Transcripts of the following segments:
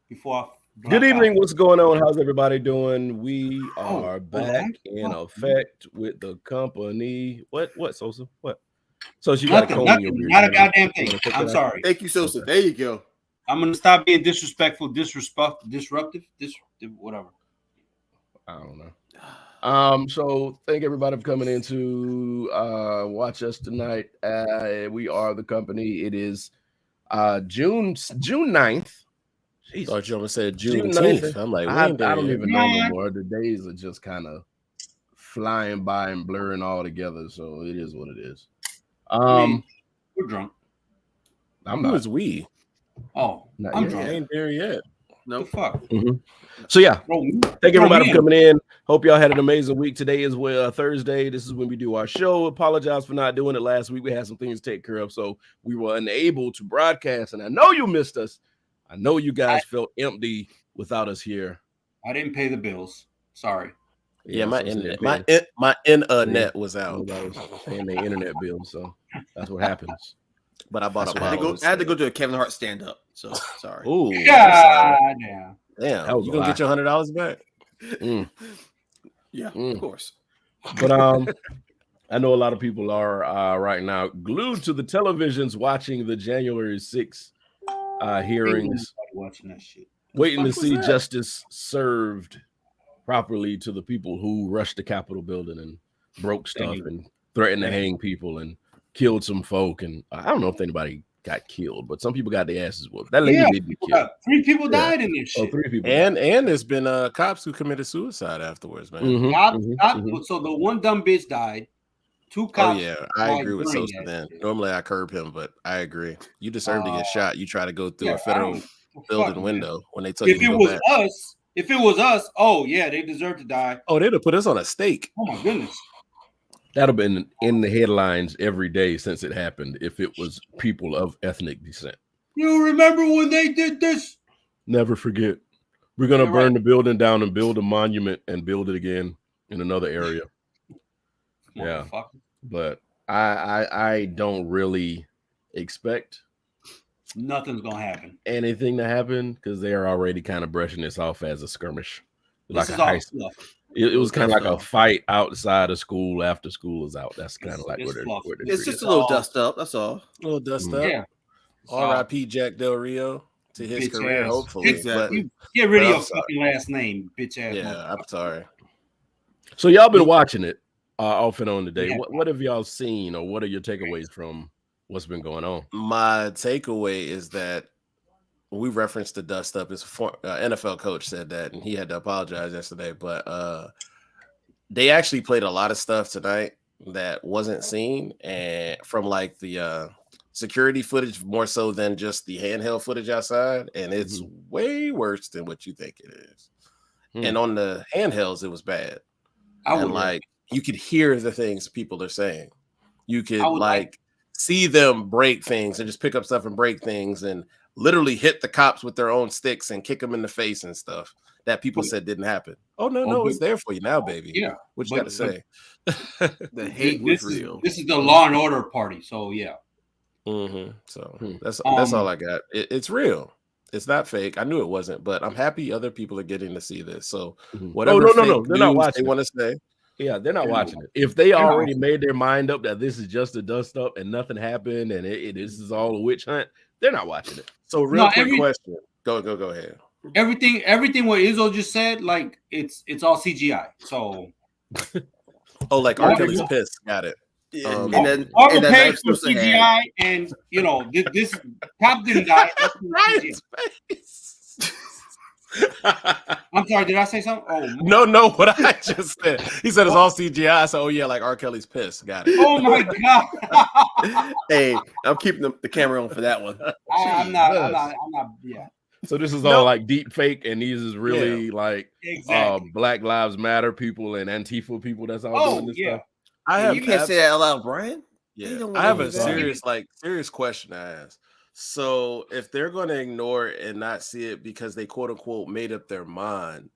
before I Good block evening. out. What's going on? How's everybody doing? We are Hold back on. in Oh, effect with the company. What, Sosa? What? So you got a nothing, comb in your beard. not a You wanna- goddamn you thing. wanna take I'm that out? sorry. Thank you, Sosa. Okay. There you go. I'm gonna stop being disrespectful, disruptive, whatever. I don't know. So thank everybody for coming in to watch us tonight. We are the company. It is June 9th. Jesus. Thought you almost said June Juneteenth. 9th. I'm like, we I ain't there don't yet. even know no more. The days are just kind of flying by and blurring all together. So it is what it is. I mean, we're drunk. I'm Who not. is we? Oh, Not I'm yet. drunk. I ain't there yet. What the fuck? So yeah, thank everybody me for coming in. Hope y'all had an amazing week. Today is Thursday. This is when we do our show. Apologize for not doing it last week. We had some things to take care of, so we were unable to broadcast. And I know you missed us. I know you guys felt empty without us here. I didn't pay the bills. Sorry. Yeah, my internet, paying- my net was out, Nobody was paying their internet bill, so that's what happens. but I bought a I had, to bottle. go, I had to go to a Kevin Hart stand up. So sorry. Ooh, God damn. damn! That was You a gonna lie. get your $100 back? Yeah, Mm. of course. But I know a lot of people are right now glued to the televisions watching the January 6th hearings, Watching that shit. waiting to fuck was see that? justice served properly to the people who rushed the Capitol building and broke stuff and threatened to hang people and killed some folk. And I don't know if anybody got killed, but some people got their asses whooped. That lady did get killed. 3 people died in this shit. 3 people. And there's been cops who committed suicide afterwards, man. Mhm, Cops, mhm. So the one dumb bitch died. 2 Oh cops. yeah, I died agree with during Sosa. that Then shit. normally I curb him, but I agree. You deserve to get shot. You try to go through Yeah, a federal building man. window when they tell you If to it go was back. us, oh yeah, they deserve to die. Oh, they'd have put us on a stake. Oh my goodness. That'd have been in the headlines every day since it happened if it was people of ethnic descent. You remember when they did this? Never forget. We're going to You're burn right. the building down and build a monument and build it again in another area. Yeah. Motherfucker. But I don't really expect Nothing's gonna happen. anything to happen because they are already kind of brushing this off as a skirmish. This is all fluff. It was kind of like a stuff. fight outside of school after school is out. That's kind of like It's what fluff. they're It's treating just it. a little dust up. That's all. A little dust Mm. up. Yeah. R.I.P. Jack Del Rio to his Bitch career, ass. hopefully. Exactly. You get rid of but your I'm sorry. fucking last name, bitch ass. But, yeah, motherfucker. I'm sorry. So y'all been watching it off and on today. Yeah. What have y'all seen, or what are your takeaways from what's been going on? My takeaway is that we referenced the dust up. His NFL coach said that, and he had to apologize yesterday. But they actually played a lot of stuff tonight that wasn't seen, and from like the security footage more so than just the handheld footage outside, and it's way worse than what you think it is. And on the handhelds, it was bad. And like you could hear the things people are saying. You could like see them break things and just pick up stuff and break things and literally hit the cops with their own sticks and kick them in the face and stuff that people said didn't happen. Oh no, it's there for you now, baby. Yeah. What you got to say? The hate was This is real. this is the Law and Order party. So yeah. So that's all I got. It's real. It's not fake. I knew it wasn't, but I'm happy other people are getting to see this. So whatever no, they're not watching. they want to say. Yeah, they're not watching it. If they already made their mind up that this is just a dust up and nothing happened and this is all a witch hunt, they're not watching it. So real quick question. Go ahead. Everything what Izzo just said, like it's all CGI. So like R. Kelly's pissed. Got it. And Marvel that paid knife for supposed to CGI, and you know this cop didn't die. I'm sorry, did I say something? Oh no, what I just said. He said it's all CGI. I said, oh yeah, like R. Kelly's pissed. Got it. Oh my god. Hey, I'm keeping the camera on for that one. I'm not. Yeah. So this is all like deep fake, and these is really like Exactly. Black Lives Matter people and Antifa people. That's all doing this stuff. You can't say that out loud, Brian. Yeah, I have a serious question to ask. So if they're going to ignore it and not see it because they quote unquote made up their mind,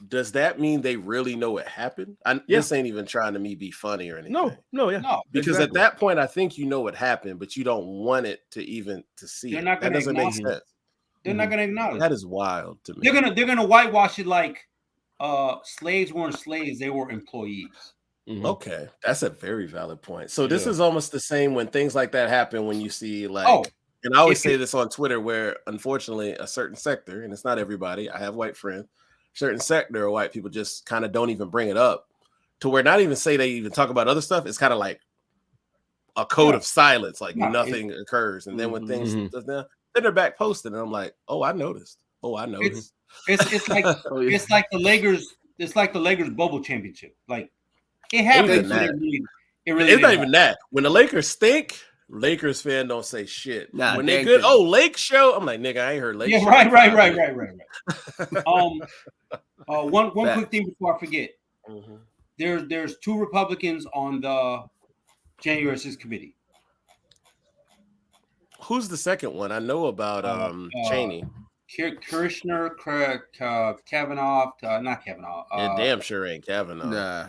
does that mean they really know it happened? This ain't even trying to be funny or anything. No, because at that point I think you know what happened, but you don't want it to see. They're It. not That gonna doesn't make sense. They're not going to acknowledge that. Is wild to me. They're gonna whitewash it like slaves weren't slaves; they were employees. Okay, that's a very valid point. So this is almost the same when things like that happen. When you see and I always say this on Twitter, where unfortunately a certain sector, and it's not everybody, I have white friends, certain sector of white people just kind of don't even bring it up, to where not even say they even talk about other stuff. It's kind of like a code of silence, like nothing occurs, and then when things then they're back posting, and I'm like, oh, I noticed. It's like it's like the Lakers. It's like the Lakers bubble championship. Like it happens. It's not even that. When the Lakers stink, Lakers fan don't say shit. Nah, when they good, Lake show. I'm like, nigga, I ain't heard Lake. Yeah, right. One quick thing before I forget. There's 2 Republicans on the January 6th committee. Who's the second one? I know about Cheney. Kirshner, Kavanaugh, not Kavanaugh. Damn sure ain't Kavanaugh. Nah,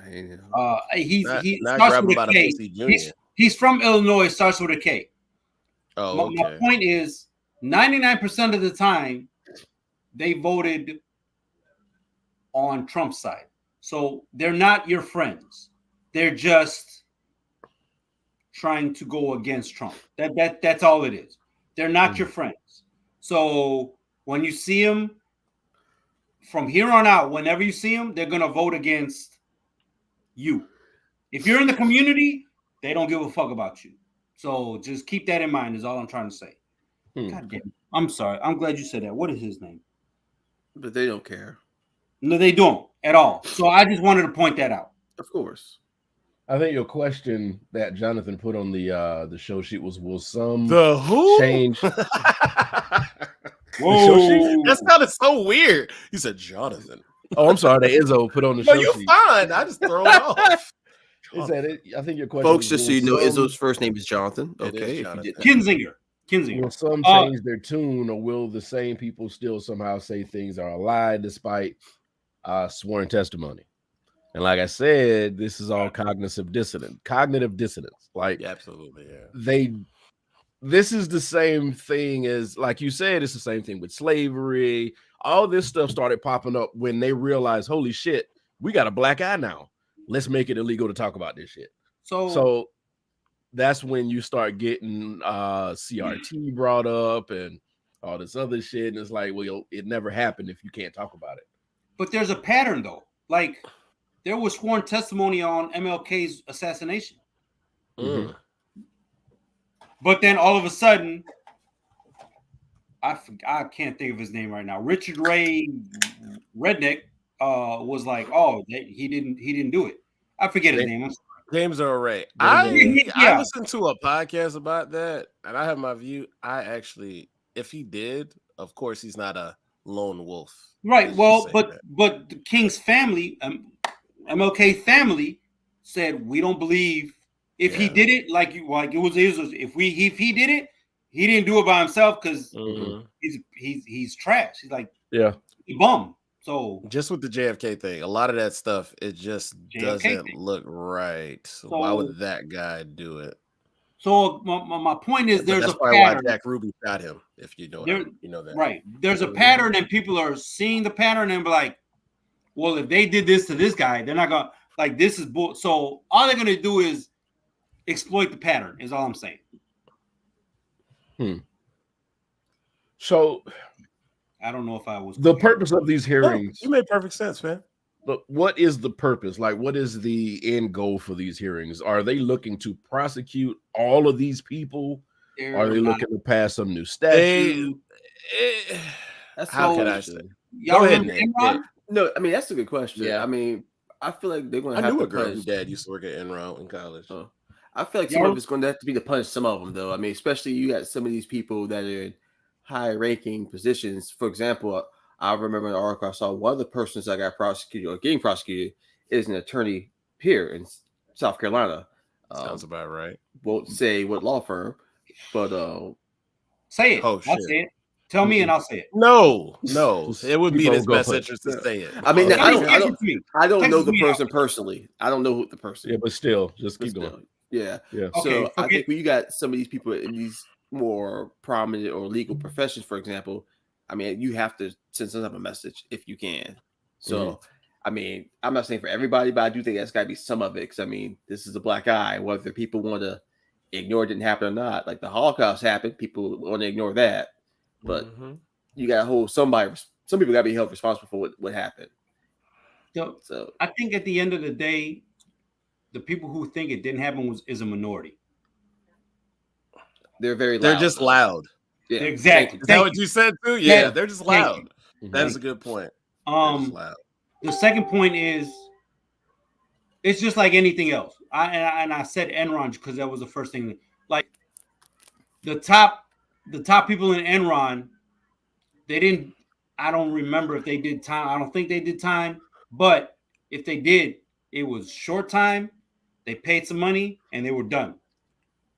he starts with a K. He's from Illinois. Starts with a K. Oh, okay. My point is, 99% of the time, they voted on Trump's side. So they're not your friends. They're just trying to go against Trump. That's all it is. They're not your friends. So when you see them, from here on out, whenever you see them, they're gonna vote against you. If you're in the community, they don't give a fuck about you. So just keep that in mind. Is all I'm trying to say. God damn. I'm sorry. I'm glad you said that. What is his name? But they don't care. No, they don't at all. So I just wanted to point that out. Of course. I think your question that Jonathan put on the show sheet was, will some the who change? Whoa, that sounded so weird. You said Jonathan. Oh, I'm sorry. That Izzo put on the No, show you're sheet. fine. I just throw it off. I think your question, folks, just so you know, Izzo's first name is Jonathan. Okay, Kinzinger. Will some change their tune, or will the same people still somehow say things are a lie despite sworn testimony? And like I said, this is all cognitive dissonance. Like, absolutely, yeah. This is the same thing as, like you said, it's the same thing with slavery. All this stuff started popping up when they realized, holy shit, we got a black eye now. Let's make it illegal to talk about this shit. So that's when you start getting CRT brought up and all this other shit. And it's like, well, it never happened if you can't talk about it. But there's a pattern, though. Like, there was sworn testimony on MLK's assassination. But then all of a sudden, I can't think of his name right now. Richard Ray Redneck was like, oh, he didn't do it. I forget his name. James Earl Ray. I listened to a podcast about that, and I have my view. If he did, of course, he's not a lone wolf. Right. Well, but the King's family, MLK family, said we don't believe if he did it like it was if he did it, he didn't do it by himself because he's trash. He's like he bum. So just with the JFK thing, a lot of that stuff, it just doesn't look right. So why would that guy do it? So my point is, there's that's a probably pattern. why Jack Ruby shot him. If you know, you know that, right? There's a pattern, and people are seeing the pattern and be like, "Well, if they did this to this guy, they're not gonna like this is bull." So all they're gonna do is exploit the pattern. Is all I'm saying. So I don't know if I was the purpose of these hearings. You made perfect sense, man. But what is the purpose? Like, what is the end goal for these hearings? Are they looking to prosecute all of these people? Are they looking to pass some new statute? How can I say? Go ahead, Nick. No, I mean that's a good question. Yeah. I mean, I feel like they're going to have to girl punish. whose dad used to work at Enron in college. I feel like some of it's going to have to be to punish some of them, though. I mean, especially you got some of these people that are in high-ranking positions. For example, I remember an article I saw. One of the persons that got prosecuted or getting prosecuted is an attorney here in South Carolina. Sounds about right. Won't say what law firm, but say it. Oh, I'll say it. Tell me and I'll say it. No, it would be in his best interest to say it. I mean, I don't know the person personally. I don't know who the person. Yeah, but still, just keep going. Yeah. Okay, so I think when you got some of these people in these more prominent or legal professions, for example, I mean, you have to send some type of message if you can. So, I mean, I'm not saying for everybody, but I do think that's got to be some of it. Because I mean, this is a black eye. Whether people want to ignore it didn't happen or not, like the Holocaust happened, people want to ignore that. But you got to hold somebody. Some people got to be held responsible for what happened. So I think at the end of the day, the people who think it didn't happen is a minority. They're very loud. They're just loud. Yeah, exactly. Is that what you said too? Yeah, they're just loud. That's a good point. The second point is, it's just like anything else. I said Enron because that was the first thing. Like the top people in Enron, they didn't. I don't remember if they did time. I don't think they did time. But if they did, it was short time. They paid some money and they were done.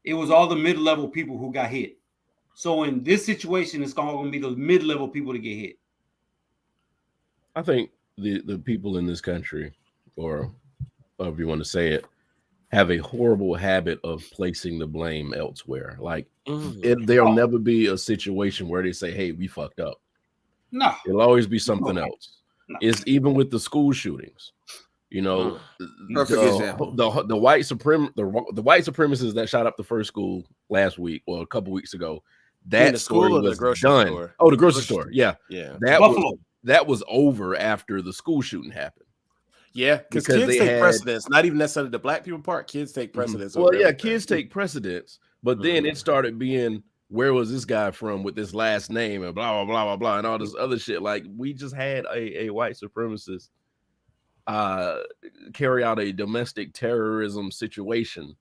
It was all the mid-level people who got hit. So in this situation, it's all going to be the mid-level people to get hit. I think the people in this country, or however you want to say it, have a horrible habit of placing the blame elsewhere. Like there'll never be a situation where they say, "Hey, we fucked up." No, it'll always be something else. No. It's even with the school shootings. You know, the white supremacists that shot up the first school last week or a couple weeks ago. That story was done. Store? Oh, the grocery store. Yeah. That was over after the school shooting happened. Yeah, because kids take precedence. Not even necessarily the black people part. Kids take precedence. Well, yeah, kids take precedence. But then it started being, where was this guy from with this last name and blah, blah, blah, blah, blah, and all this other shit. Like, we just had a white supremacist carry out a domestic terrorism situation.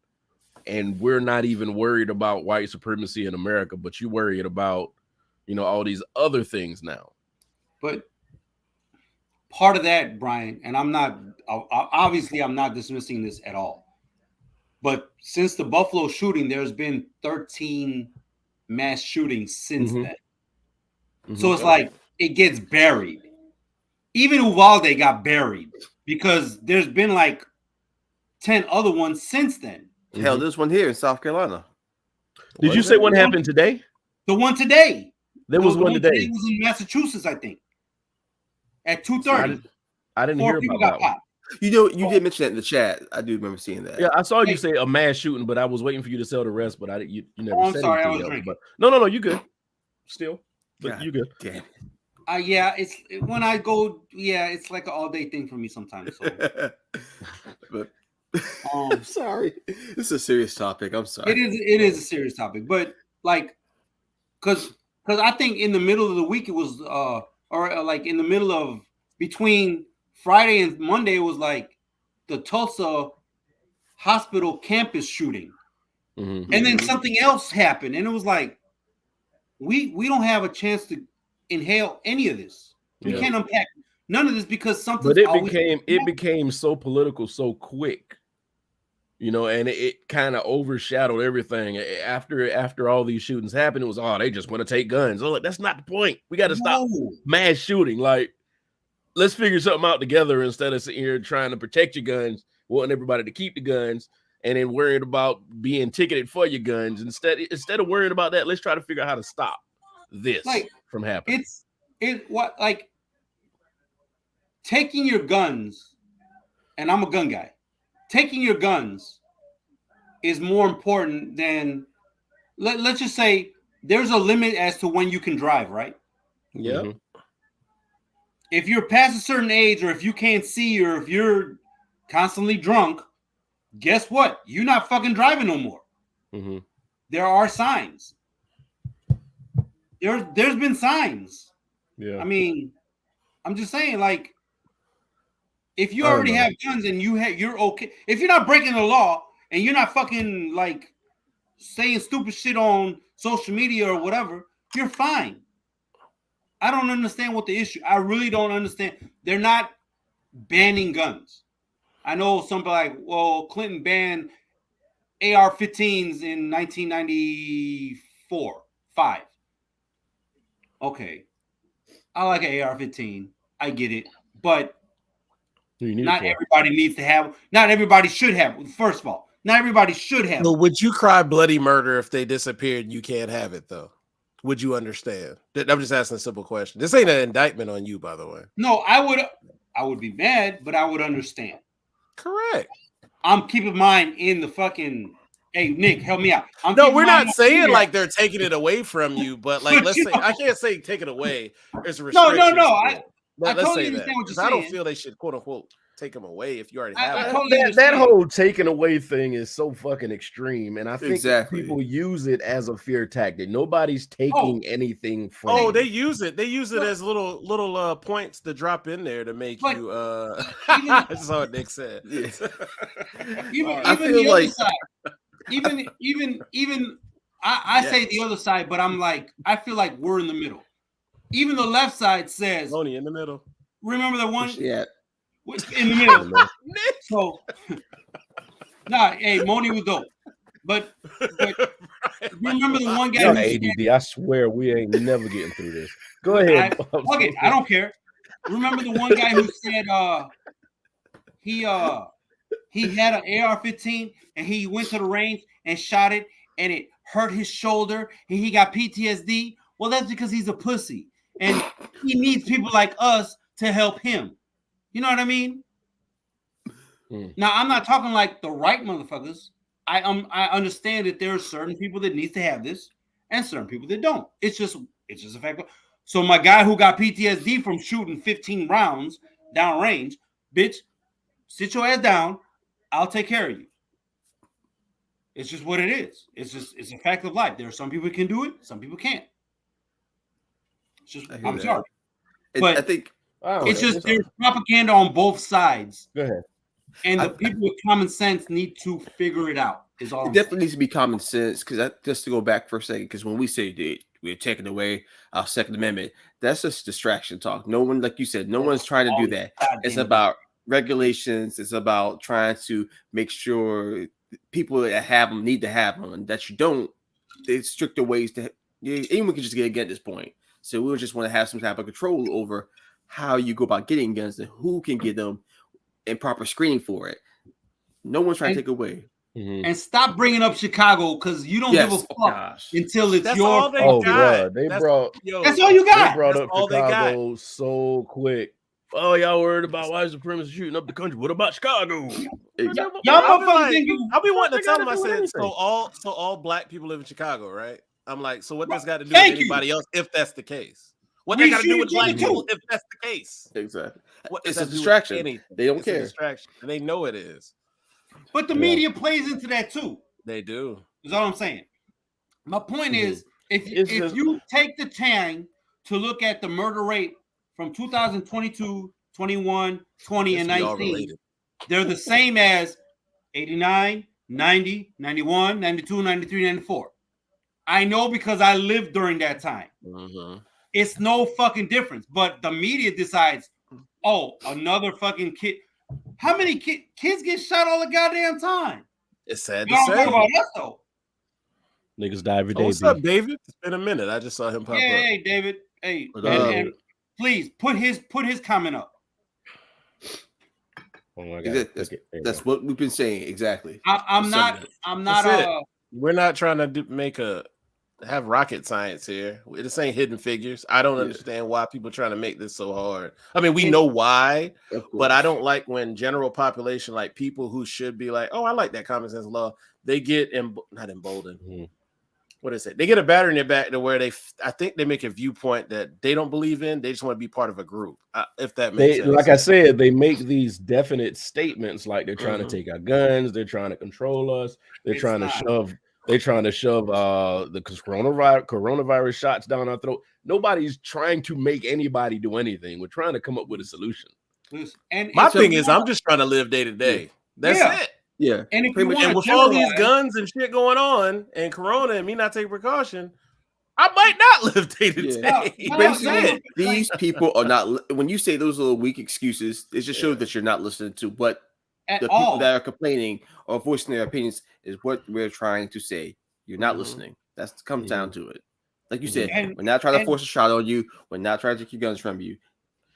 And we're not even worried about white supremacy in America, but you worried about, all these other things now. But part of that, Brian, and I'm not dismissing this at all. But since the Buffalo shooting, there's been 13 mass shootings since then. So it's like it gets buried. Even Uvalde got buried because there's been like 10 other ones since then. Hell, there's one here in South Carolina. Did you say one happened today? The one today. There was one today. It was in Massachusetts, I think. At 2:30. I didn't hear about that one. You did mention that in the chat. I do remember seeing that. Yeah, I saw you say a mass shooting, but I was waiting for you to sell the rest. But you never said sorry, anything I was else. drinking. But no, you good. Still, but you good. Damn. Yeah, it's when I go. Yeah, it's like an all-day thing for me sometimes. So. But I'm sorry. This is a serious topic. I'm sorry. It is a serious topic, but like, because I think in the middle of the week it was or like in the middle of between Friday and Monday, it was like the Tulsa hospital campus shooting. And then something else happened. And it was like, we don't have a chance to inhale any of this. We can't unpack none of this because something. But it became so political so quick, and it kind of overshadowed everything. After all these shootings happened, it was, they just want to take guns. Oh, that's not the point. We got to stop mass shooting. Like, let's figure something out together instead of sitting here trying to protect your guns, wanting everybody to keep the guns, and then worried about being ticketed for your guns. Instead of worrying about that, let's try to figure out how to stop this from happening. Taking your guns, and I'm a gun guy. Taking your guns is more important than let's just say there's a limit as to when you can drive, right? Yeah. If you're past a certain age, or if you can't see, or if you're constantly drunk, guess what? You're not fucking driving no more. There are signs. There's been signs. Yeah. I mean, I'm just saying, like, if you already have guns and you're okay. If you're not breaking the law and you're not fucking like saying stupid shit on social media or whatever, you're fine. I don't understand what the issue. I really don't understand. They're not banning guns. I know some people like, well, Clinton banned AR-15s in 1994-5. Okay, I like an AR-15. I get it, but not everybody needs to have. Not everybody should have. First of all, not everybody should have. Well, would you cry bloody murder if they disappeared and you can't have it though? would you understand? I'm just asking a simple question. This ain't an indictment on you, by the way. No, I would be mad, but I would understand. Correct. I'm keeping mine in the fucking. Hey, Nick, help me out. No, we're not saying like they're taking it away from you, but like But let's you say know- I can't say take it away. There's No. restrictions. I Let's totally say understand that. what you're 'Cause I don't saying. feel they should quote unquote take them away if you already I have them. totally that understand. whole taking away thing is so fucking extreme, and I think Exactly. people use it as a fear tactic. Nobody's taking anything from Oh, you. they use it. They use it as little points to drop in there to make But you. even- That's what Nick said. Yeah. Even I feel the like- other side, even I say the other side, but I'm like, I feel like we're in the middle. Even the left side says, Only in the middle. remember the one Yeah. in the middle. So, hey, Moni was dope. But remember the one guy Y'all who said, ADD. I swear we ain't never getting through this. Go ahead. fuck it, I don't care. Remember the one guy who said he had an AR-15 and he went to the range and shot it and it hurt his shoulder and he got PTSD? Well, that's because he's a pussy and he needs people like us to help him. You know what I mean? Now, I'm not talking like the right motherfuckers. I understand that there are certain people that need to have this and certain people that don't. It's just a fact. So my guy who got PTSD from shooting 15 rounds downrange, bitch, sit your ass down. I'll take care of you. It's just what it is. It's a fact of life. There are some people who can do it, some people can't. It's just I'm sorry. But I think it's just there's propaganda on both sides. Go ahead. And the people with common sense need to figure it out. Is all. It definitely needs to be common sense because just to go back for a second, because when we say that we're taking away our Second Amendment, that's just distraction talk. No one, like you said, no one's trying to do that. It's about regulations. It's about trying to make sure people that have them need to have them, and that you don't. There's stricter ways to. Anyone can just get a gun at this point. So we just want to have some type of control over how you go about getting guns and who can get them and proper screening for it. No one's trying to take away. And stop bringing up Chicago because you don't give a fuck until it's That's your. all they got. That's that's all you got. They brought up all they Chicago got. So quick. Oh, y'all worried about white supremacists shooting up the country? What about Chicago? Y'all motherfuckers think you. I'll be wanting to tell them. I said, anything. so all black people live in Chicago, right? I'm like, so what does got to do Thank with you. anybody else if that's the case? What they got to do with black people if that's the case? Exactly. What It's does a that do with distraction. anything? They don't It's a care. distraction, and they know it is. But the media plays into that too. They do. Is all I'm saying. My point is, if just- you take the time to look at the murder rate from 2022, 21, 20, and It's all 19, related. they're the same as 89, 90, 91, 92, 93, 94. I know because I lived during that time. Mm-hmm. It's no fucking difference. But the media decides, oh, another fucking kid. How many kids get shot all the goddamn time? It's sad to Y'all don't say. talk about us though. Niggas die every day. What's up, David? It's been a minute. I just saw him pop up. Hey, David. Hey, What and please put his comment up. Oh my God. That's what we've been saying. Exactly. I'm not. That's it. We're not trying to have rocket science here. This ain't Hidden Figures. I don't understand why people are trying to make this so hard. I mean, we know why, but I don't like when general population, like people who should be like, oh, I like that common sense law, they get not emboldened. What is it? They get a batter in their back to where I think they make a viewpoint that they don't believe in. They just want to be part of a group. If that makes sense. Like I said, they make these definite statements like they're trying to take our guns, they're trying to control us, they're trying to shove the coronavirus shots down our throat. Nobody's trying to make anybody do anything. We're trying to come up with a solution. And my thing is, I'm just trying to live day to day. That's it. Yeah. And if and with all these guns and shit going on and corona and me not taking precaution, I might not live day to day. Basically, these people are not. When you say those little weak excuses, it just shows that you're not listening to what the people that are complaining or voicing their opinions is what we're trying to say. You're not listening. That comes down to it. Like you said, we're not trying to force a shot on you. We're not trying to take your guns from you.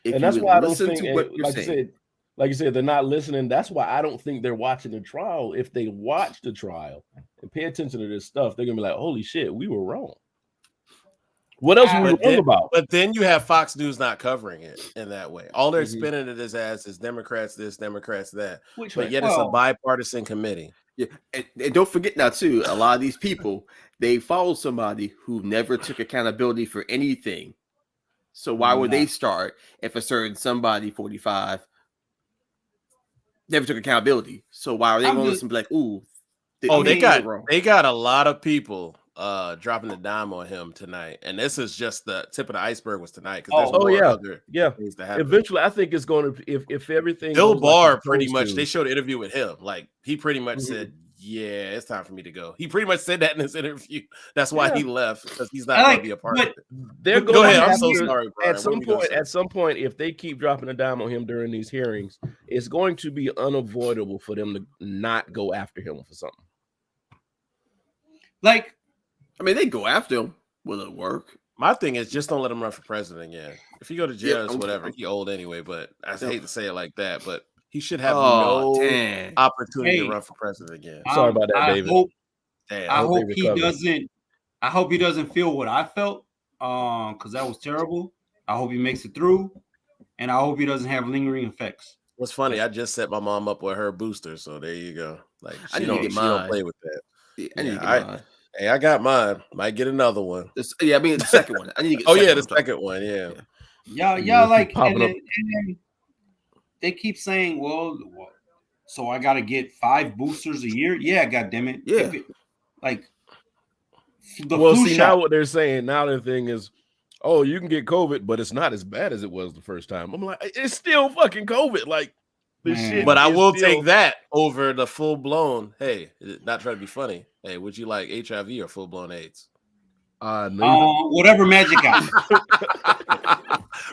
And that's why I don't think, like you said, they're not listening. That's why I don't think they're watching the trial. If they watch the trial and pay attention to this stuff, they're gonna be like, "Holy shit, we were wrong." What else were we But wrong then, about? but then you have Fox News not covering it in that way. All they're spinning it as is Democrats this, Democrats that. Which but way? yet it's a bipartisan committee. Yeah, and don't forget now too. A lot of these people they follow somebody who never took accountability for anything. So why would they start if a certain somebody 45 never took accountability? So why are they going to listen and be like, "Ooh, they got a lot of people dropping the dime on him tonight, and this is just the tip of the iceberg was tonight because there's more other things to happen. Eventually, I think it's going to if everything. Bill Barr pretty much they showed an interview with him, like he pretty much said, "Yeah, it's time for me to go." He pretty much said that in his interview. That's why he left because he's not going to be a part of it. Go ahead. I'm so sorry, Brian. At some point, if they keep dropping a dime on him during these hearings, it's going to be unavoidable for them to not go after him for something. Like, I mean, they go after him. Will it work? My thing is just don't let him run for president again. If he go to jail, it's whatever. He old anyway, but I hate to say it like that, but he should have no opportunity to run for president again. Sorry about that, David. I hope he doesn't. I hope he doesn't feel what I felt, because that was terrible. I hope he makes it through, and I hope he doesn't have lingering effects. What's funny? I just set my mom up with her booster, so there you go. Like she don't play with that. I need to get mine. Hey, I got mine. Might get another one. I mean the second one. I need to get. The second one. Yeah. Y'all like, and then they keep saying, well, so I got to get 5 boosters a year. Yeah, goddammit. Yeah. Now what they're saying now, the thing is, oh, you can get COVID, but it's not as bad as it was the first time. I'm like, it's still fucking COVID. Like, this shit. But I will take that over the full blown. Hey, not trying to be funny. Hey, would you like HIV or full blown AIDS? Whatever Magic got.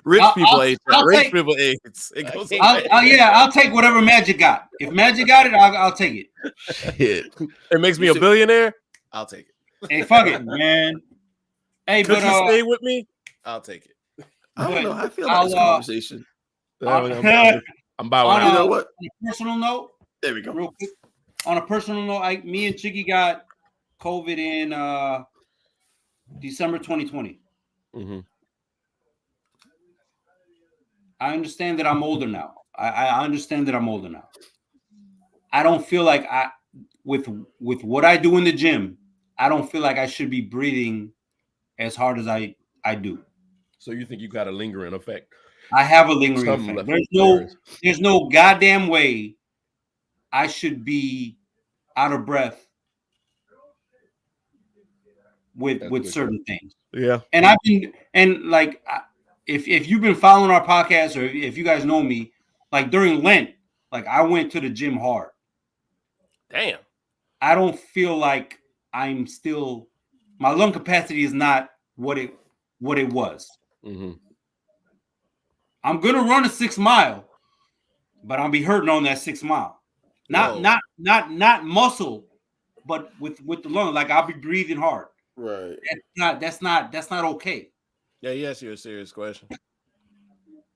Rich people AIDS. It goes I'll take whatever Magic got. If Magic got it, I'll take it. Shit. It makes me a billionaire. I'll take it. Hey, fuck it, man. Hey, could you stay with me? I'll take it. I don't know. I feel like this conversation. I'm bowing out. You know what? On a personal note, there we go. Real quick. On a personal note, me and Chicky got COVID in December 2020. Mm-hmm. I understand that I'm older now. I understand that I'm older now. I don't feel like with what I do in the gym, I don't feel like I should be breathing as hard as I do. So you think you got a lingering effect? I have a lingering effect. There's no goddamn way I should be out of breath with certain things. Yeah. And I've been, if you've been following our podcast or if you guys know me, like during Lent, like I went to the gym hard. Damn. I don't feel like I'm still, my lung capacity is not what it was. Mm-hmm. I'm gonna run a 6 mile, but I'll be hurting on that 6 mile. Not muscle, but with the lung. Like I'll be breathing hard. Right. That's not okay. Yeah, he asked you a serious question.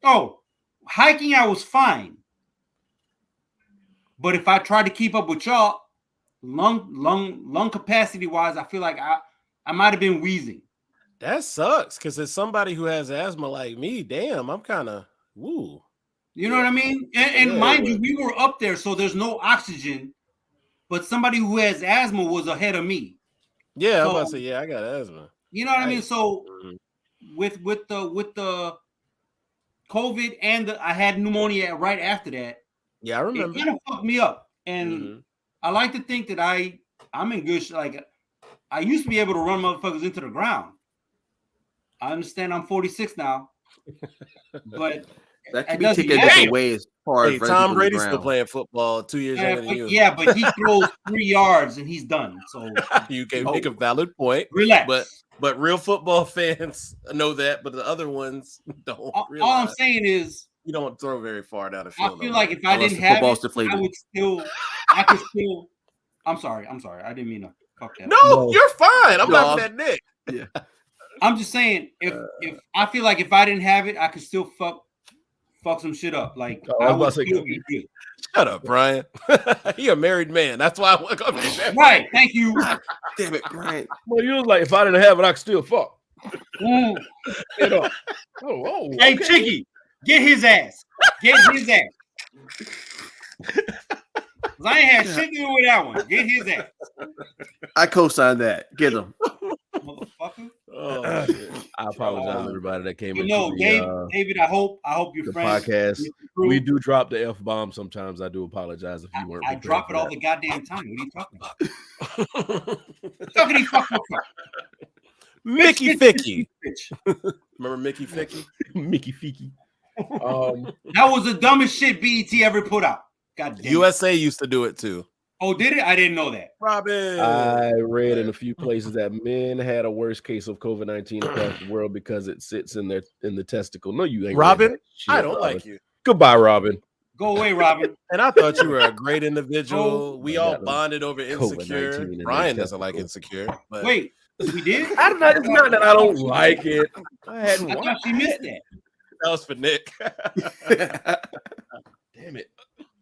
Oh, hiking I was fine. But if I try to keep up with y'all, lung capacity wise, I feel like I might have been wheezing. That sucks because as somebody who has asthma like me, damn, I'm kind of woo. You know what I mean? And mind you, we were up there, so there's no oxygen. But somebody who has asthma was ahead of me. Yeah, I was about to say, I got asthma. You know what I mean? So with the COVID and I had pneumonia right after that. Yeah, I remember. It kind of fucked me up. And I like to think that I'm in good shape. Like I used to be able to run motherfuckers into the ground. I understand I'm 46 now, but that could be taken a different way as far as Tom Brady's still playing football 2 years younger than you. Yeah, but he throws 3 yards and he's done. So you can make a valid point. Relax. But real football fans know that, but the other ones don't. All I'm saying is you don't throw very far down the field. I feel like if I didn't have it, I could still. I'm sorry. I didn't mean to fuck that. No, you're fine. I'm not that Nick. Yeah. I'm just saying, if I feel like if I didn't have it, I could still fuck some shit up. Like I would still be good. Shut up, Brian. He a married man. That's why I want to come to that. Right. Thank you. Damn it, Brian. Well, you was like, if I didn't have it, I could still fuck. Ooh. Get up. Oh, Hey, okay. Chicky, get his ass. Get his ass. 'Cause I ain't had shit to do with that one. Get his ass. I co-sign that. Get him. Motherfucker. Oh, shit. I apologize, everybody that came You into know, the, David, I hope your the friends. podcast. We do drop the F-bomb sometimes. I do apologize if you weren't. I drop it for all that. the goddamn time. What are you talking about? Talking to fuck. Mickey Ficky. Remember Mickey Ficky? Mickey Fiki. That was the dumbest shit BET ever put out. God damn. USA used to do it too. Oh, did it? I didn't know that. Robin. I read in a few places that men had a worse case of COVID-19 across the world because it sits in the testicle. No, you ain't. Robin, shit, I don't Robin. like you. Goodbye, Robin. Go away, Robin. And I thought you were a great individual. Oh, We all bonded over Insecure. COVID-19 Brian doesn't like Insecure. But Wait, we did? It's not that I don't like it. I thought she missed that. that was for Nick. Damn it.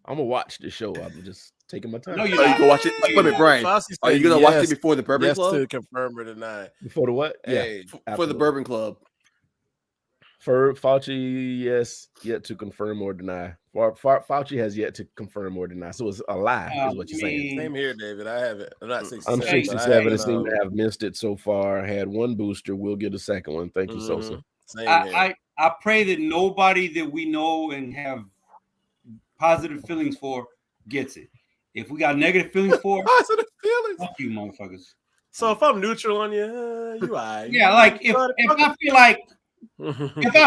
I'm gonna watch the show. I'm just taking my time. No, Oh, you can watch it. Wait a minute, Brian. Fossey Are you said gonna watch yes- it before the Bourbon yes Club? to confirm or deny. Before the what? Hey, For the absolutely. Bourbon Club. For Fauci, yes, yet to confirm or deny. Fauci has yet to confirm or deny. So it's a lie, is what you're saying. Same here, David. I haven't. I'm not 67. I'm but I 67 haven't, and seem to have missed it so far. Had one booster. We'll get a second one. Thank you, Sosa. Same here. I pray that nobody that we know and have positive feelings for gets it. If we got negative feelings for, Positive feelings. fuck you, motherfuckers. So if I'm neutral on you, you alright. Yeah, like if I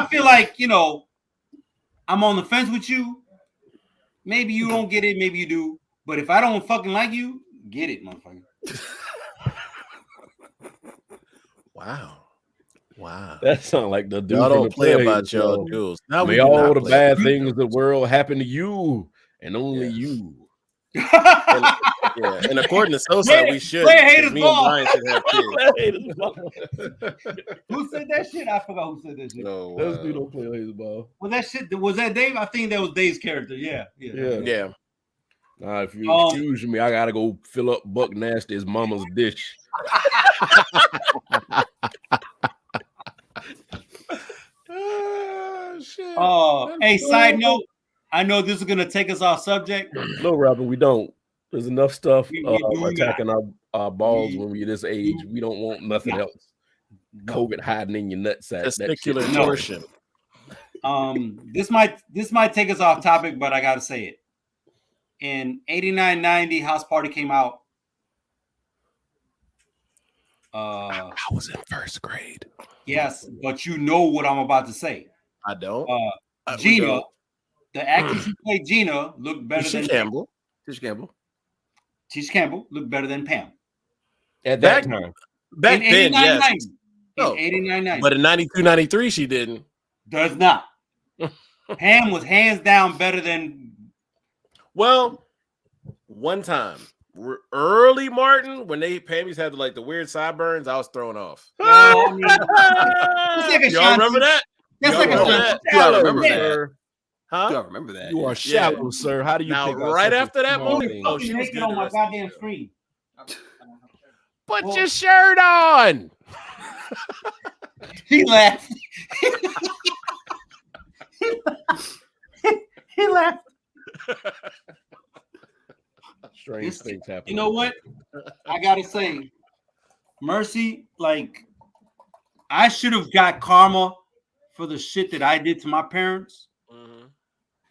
feel like you know I'm on the fence with you, maybe you don't get it, maybe you do. But if I don't fucking like you, get it, motherfucker. Wow. That sounds like the dude Y'all from don't the play play, about y'all so duels. Now may we do all not the play. bad things in the world happen to you and only you. And according to Sosa, we should. Play haters Me ball. and Brian should have kids. Who said that shit? I forgot who said that shit. No, Those dudes don't play baseball. Was that Dave? I think that was Dave's character. Yeah. yeah. If you excuse me, I gotta go fill up Buck Nasty's mama's dish. Shit. Hey, side note, I know this is gonna take us off subject. No, Robin, we don't. There's enough stuff We do attacking our balls when we're this age. We don't want nothing else. COVID hiding in your nutsack. Testicular torsion. This might take us off topic, but I gotta say it. In 89-90, House Party came out. I was in first grade. Yes, but you know what I'm about to say. I don't. Gina, the actress who played Gina, looked better than Campbell. Tisha Campbell. Tisha Campbell looked better than Pam. At that time. Back in then, yes. 89-90. But in 92-93, she didn't. Does not. Pam was hands down better than. Well, one time, early Martin, when Pammy's had like the weird sideburns, I was thrown off. Well, I mean, Y'all remember that? That's like a Do I remember that? Huh? Do I remember that? You are shallow, sir. How do you now pick out right such a after that small movie? thing? Oh, she was naked good. on my goddamn screen. Put your shirt on. He laughed. He laughed. Strange things happen. You know what? I gotta say, Mercy, like, I should have got karma for the shit that I did to my parents,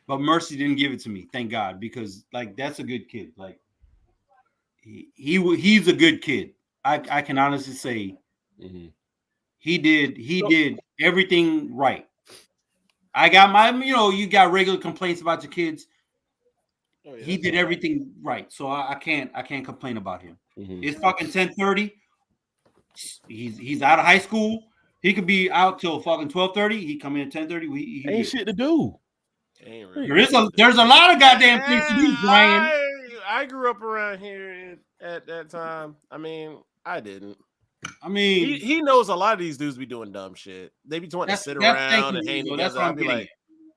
but Mercy didn't give it to me. Thank God, because like that's a good kid. Like he's a good kid. I can honestly say he did everything right. I got my, you got regular complaints about your kids. Oh, yeah, he did everything right, so I can't complain about him. It's fucking 10:30. He's out of high school. He could be out till fucking 12:30. He come in at 10:30. He ain't shit to do. There's a lot of goddamn things to do, Brian. I grew up around here at that time. I mean, I didn't. I mean, he knows a lot of these dudes be doing dumb shit. They be wanting to sit around and hang together. I'd be like,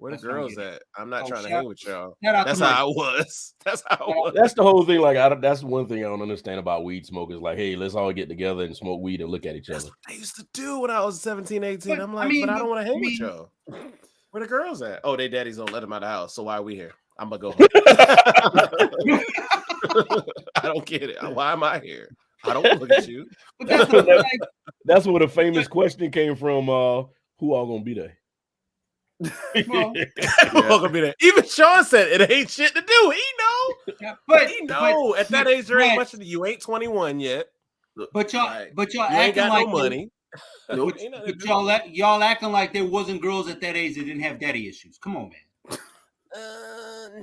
Where the That's what I'm girls getting at? I'm not Oh, trying to shout- hang with y'all. Shout out That's to Mike. how I was. That's how I was. That's the whole thing. Like, that's one thing I don't understand about weed smokers. Like, hey, let's all get together and smoke weed and look at each That's other. what I used to do when I was 17, 18. But, I'm I like, mean, but I don't but- want to hang I with mean- y'all. Where the girls at? Oh, they daddies don't let them out of the house. So why are we here? I'm gonna go home. I don't get it. Why am I here? I don't want to look at you. But that's the, like, That's where the famous question came from. Who all gonna be there? well, Gonna be there. Even Sean said it ain't shit to do. He know. yeah, but He know. At that age, there ain't but- much. You ain't 21 yet. But y'all, Like, but y'all You ain't acting got like no money. Nope. Ain't nothing to But do. y'all acting like there wasn't girls at that age that didn't have daddy issues. Come on, man.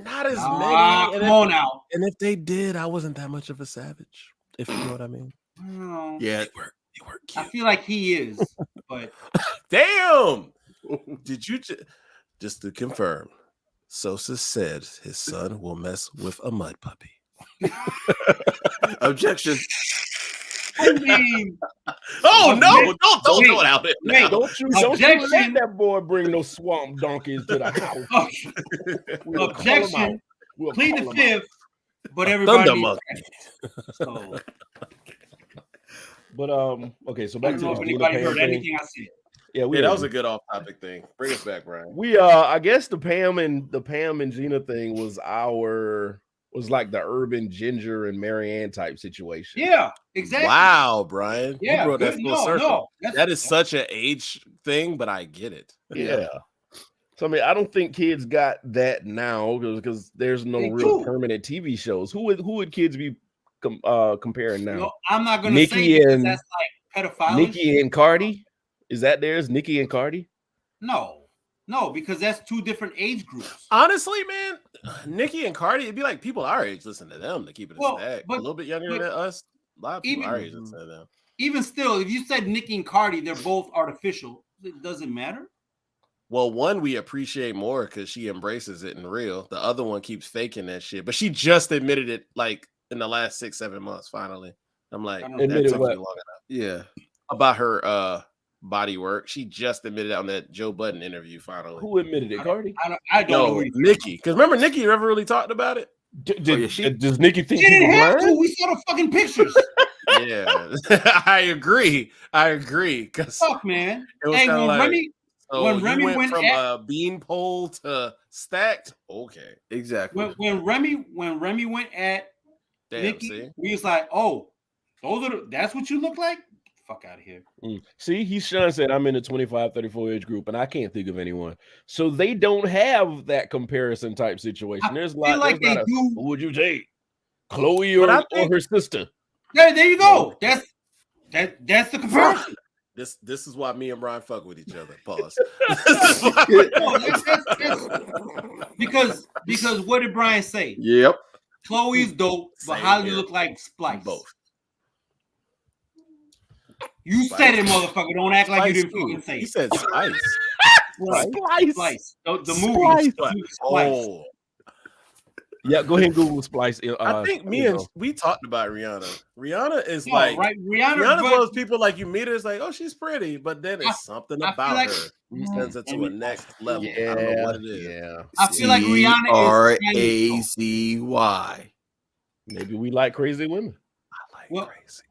Not as Ah, many. come on now. And if they did, I wasn't that much of a savage. If you know what I mean. Oh, Yeah. They were I cute. feel like he is, but Damn. Did you just to confirm? Sosa said his son will mess with a mud puppy. Objection. I mean, Oh no! Wait, Don't throw it out there. wait, now. Don't you let Objection. that boy bring no swamp donkeys to the house. We'll call him out. objection. We'll Plead call the him out. fifth, but everybody Thunder needs monkey. practice. So But okay, so I back don't to know this if Gina anybody Pam heard thing. anything I said. Yeah, Yeah, that was a good off-topic thing. Bring us back, Brian. We I guess the Pam and Gina thing was like the Urban Ginger and Marianne type situation. Yeah, exactly. Wow, Brian. Yeah, You brought that good. full circle. That's- That is such an age thing, but I get it. Yeah. So I mean, I don't think kids got that now because there's no They real do. permanent TV shows. Who would kids be comparing now? No, I'm not gonna Nikki say because and- that's like pedophile. Nikki and Cardi? Is that theirs? Nikki and Cardi? No, because that's two different age groups. Honestly, man, Nikki and Cardi, it'd be like people our age listen to them to keep it a Well, stack. but- a little bit younger but than us. A lot of people our age even- listen to them. Even still, if you said Nicki and Cardi, they're both artificial. It doesn't matter. Well, one we appreciate more because she embraces it in real. The other one keeps faking that shit, but she just admitted it like in the last 6-7 months. Finally, I'm like, I don't that Admitted took what? you long enough. Yeah. About her body work. She just admitted on that Joe Budden interview. Finally, Who admitted it? Cardi? I don't know. no, Who you're Nikki. Because remember, Nikki never really talked about it. Does Nikki think She people didn't have blind? to. We saw the fucking pictures. Yeah, I agree. Because Fuck, man. it was Hey, kind when of like Remy, so when you Remy went went from at- a beanpole to stacked. Okay, Exactly. when Remy went at damn. Nikki, See, we was like, oh, that's what you look like? Fuck out of here. See, Sean said I'm in the 25-34 age group, and I can't think of anyone. So they don't have that comparison type situation. I There's feel like like they who do. would you take? Chloe But or I think- her sister? There you go. That's the comparison. this is why me and Brian fuck with each other. Pause. No, that's because what did Brian say? Yep. Chloe's dope, but Same Holly here. look like Splice. Both. You said it, motherfucker. Don't act like you Spice didn't too. fucking say He it. said Spice. Splice. The movie. Splice. Oh, Yeah, go ahead and Google Splice. I think we talked about Rihanna. Rihanna is No, like right? Rihanna's Rihanna, one of those people like you meet her, it's like, oh, she's pretty, but then it's something I feel about like- her sends it to a next level. I Yeah, don't know what it is. yeah. I feel like Rihanna is Razy. Maybe we like crazy women. I like Well- crazy.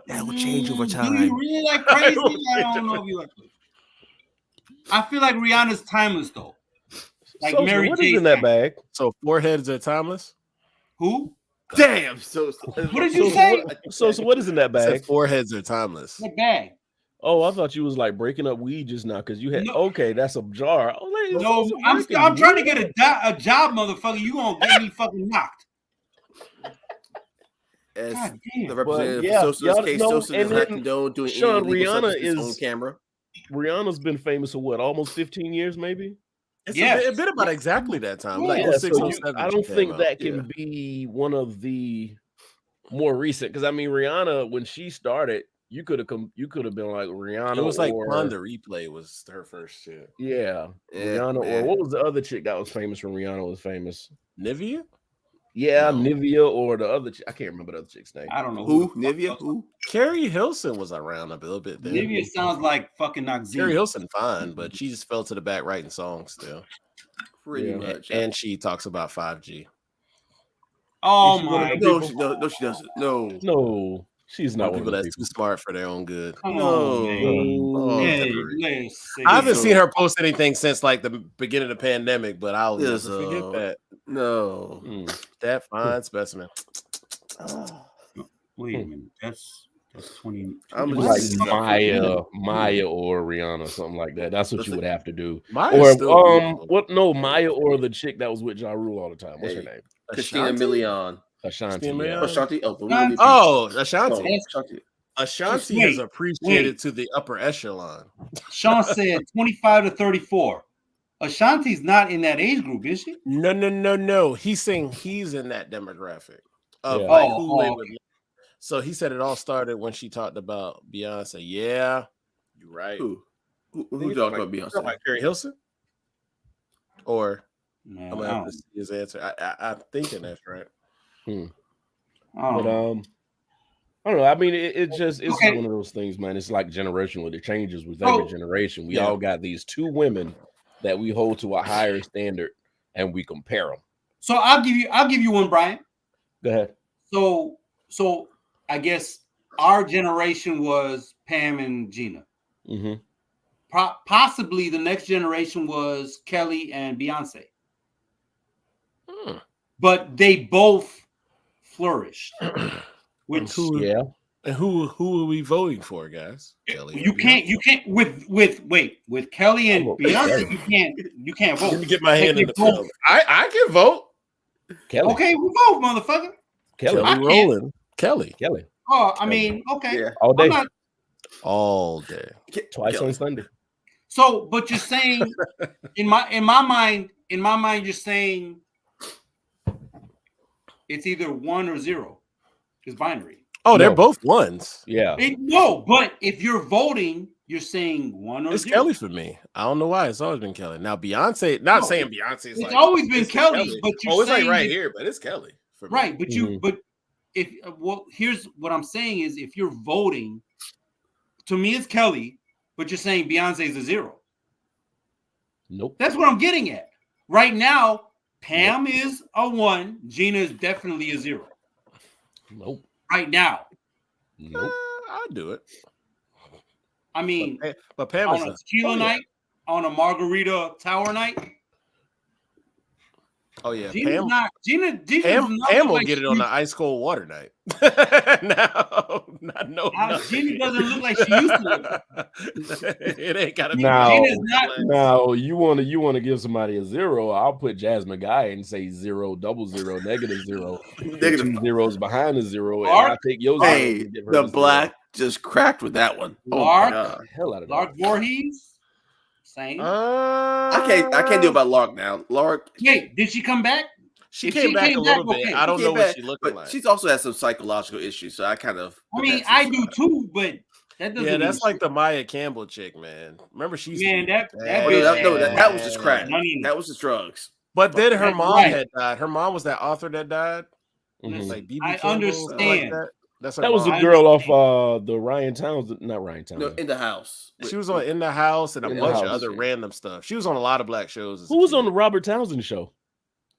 That will change over Do time. you really like crazy? I don't know if you like crazy. I feel like Rihanna's timeless though. Like So, Mary what J. is in that bag? So foreheads are timeless. Who? Damn. So What did you say? So what is in that I said bag? foreheads are timeless. What bag? Oh, I thought you was like breaking up weed just now because you had. No. Okay, that's a jar. Oh, No, I'm trying to get a job, motherfucker. You gonna get me fucking knocked? as God the damn. representative yeah, for Sosa's y'all case, know, Sosa does and not then, condone doing Sean, any illegal Rihanna substances is- on camera. Rihanna's been famous for what, almost 15 years, maybe. It's Yes. a bit about exactly that time. Yeah, Like Yeah, 06, so 07 I she don't came think out. that can yeah. be one of the more recent. Because I mean, Rihanna, when she started, you could have been like Rihanna. It was like or, Pon the Replay was her first shit. Yeah, Yeah, Rihanna, man. or what was the other chick that was famous when Rihanna was famous? Nivea? Yeah, No. Nivea or the other. I can't remember the other chick's name. I don't know Who? the fuck Nivea? else. Who? Carrie Hilson was around a little bit there. Nivea sounds like fucking Carrie Noxzema. Hilson fine, but she just fell to the back writing songs still. Pretty Yeah. much. And she talks about 5G. Oh Is she one of my! the No, people? no, she doesn't. No. No, she's not Some one people of the that's people. too smart for their own good. Come No. on, man. Oh, Hey, Terry. let's see. I haven't So- seen her post anything since like the beginning of the pandemic, but I'll never Yes, forget that. No. That fine specimen. Wait a minute. That's 20. I'm It's just like saying stuff. Maya or Rihanna, something like that. That's what Let's you would have to do. Maya's Or still beautiful. what? No, Maya or the chick that was with Ja Rule all the time. What's her Hey. name? Christina Ashanti? Milian. Ashanti. Christina Yeah. Milian? Ashanti. Oh, the Ashanti. movie. Oh, Ashanti. No, Ashanti. Ashanti Wait, is appreciated to the upper echelon. Sean said 25 to 34. Ashanti's not in that age group, is she? No. He's saying he's in that demographic of Yeah. like Oh, who they oh, would. So he said it all started when she talked about Beyonce. Yeah, you're right. Who? Who I think talking it's about like Beyonce? Carrie Hilson? Or Man, I'm gonna have to see his answer. I'm thinking that's right. But oh. I don't know. I mean, it's Okay. one of those things, man. It's like generational. It changes with Oh, every generation. We yeah. all got these two women that we hold to a higher standard, and we compare them. So I'll give you one, Brian. Go ahead. So I guess our generation was Pam and Gina. Mm-hmm. Possibly the next generation was Kelly and Beyonce. But they both flourished. Which And who are we voting for, guys? Kelly. you can't with Kelly and Beyonce, you can't vote. Let me get my hand in the vote. film. I can vote. Kelly. Okay, we vote, motherfucker. Kelly. I Kelly can't. rolling. Kelly. Oh, I mean, okay. Yeah. All day. All day. Twice on Sunday. So, but you're saying in my mind, you're saying it's either 1 or 0. It's binary. Oh, they're No. both ones. Yeah. No, but if you're voting, you're saying 1 or It's 0. Kelly for me. I don't know why. It's always been Kelly. Now Beyonce, not saying Beyonce is It's always been it's Kelly, but you're it's like saying right that- here, but it's Kelly for me. Right, but Mhm. but if here's what I'm saying is if you're voting, to me it's Kelly, but you're saying Beyonce's a 0. Nope. That's what I'm getting at. Right now, Pam is a 1, Gina is definitely a 0. Nope. Right now. Nope. I'll do it. I mean, But Pam on a tequila night, on a margarita tower night. Oh yeah, Gina's Pam. not. Gina Pam will get it on the ice cold water night. No. Gina doesn't look like she used to. It ain't gotta be. Now, Gina's not. now you want to give somebody a 0. I'll put Jasmine Guy and say 0, double 0, negative 0. Negative. 2 zeros behind a 0. And Lark? I'll take your 0 Hey, and give her the a 0. black just cracked with that one. Oh my Lark? God. Hell out of Lark that. Voorhees. Same. I can't do about Lark now. Lark. Wait, did she come back? She If came she back came a little back, bit. okay. I don't She know came what back, she looking but like. she's also had some psychological issues, so I kind of. I mean, I do too, but that doesn't. Yeah, that's mean like the Maya Campbell chick, man. Remember she's that Oh, no, that was just crack. No. That was just drugs. But then her That's mom right. had died. Her mom was that author that died. Mhm. Like BB I Campbell, something understand. Like that. That's her That was the mom. girl off the Ryan Townsend, not Ryan No, Townsend. in the house. She was on In the House and a In the bunch of House, other yeah. random stuff. She was on a lot of black shows. Who was on the Robert Townsend show?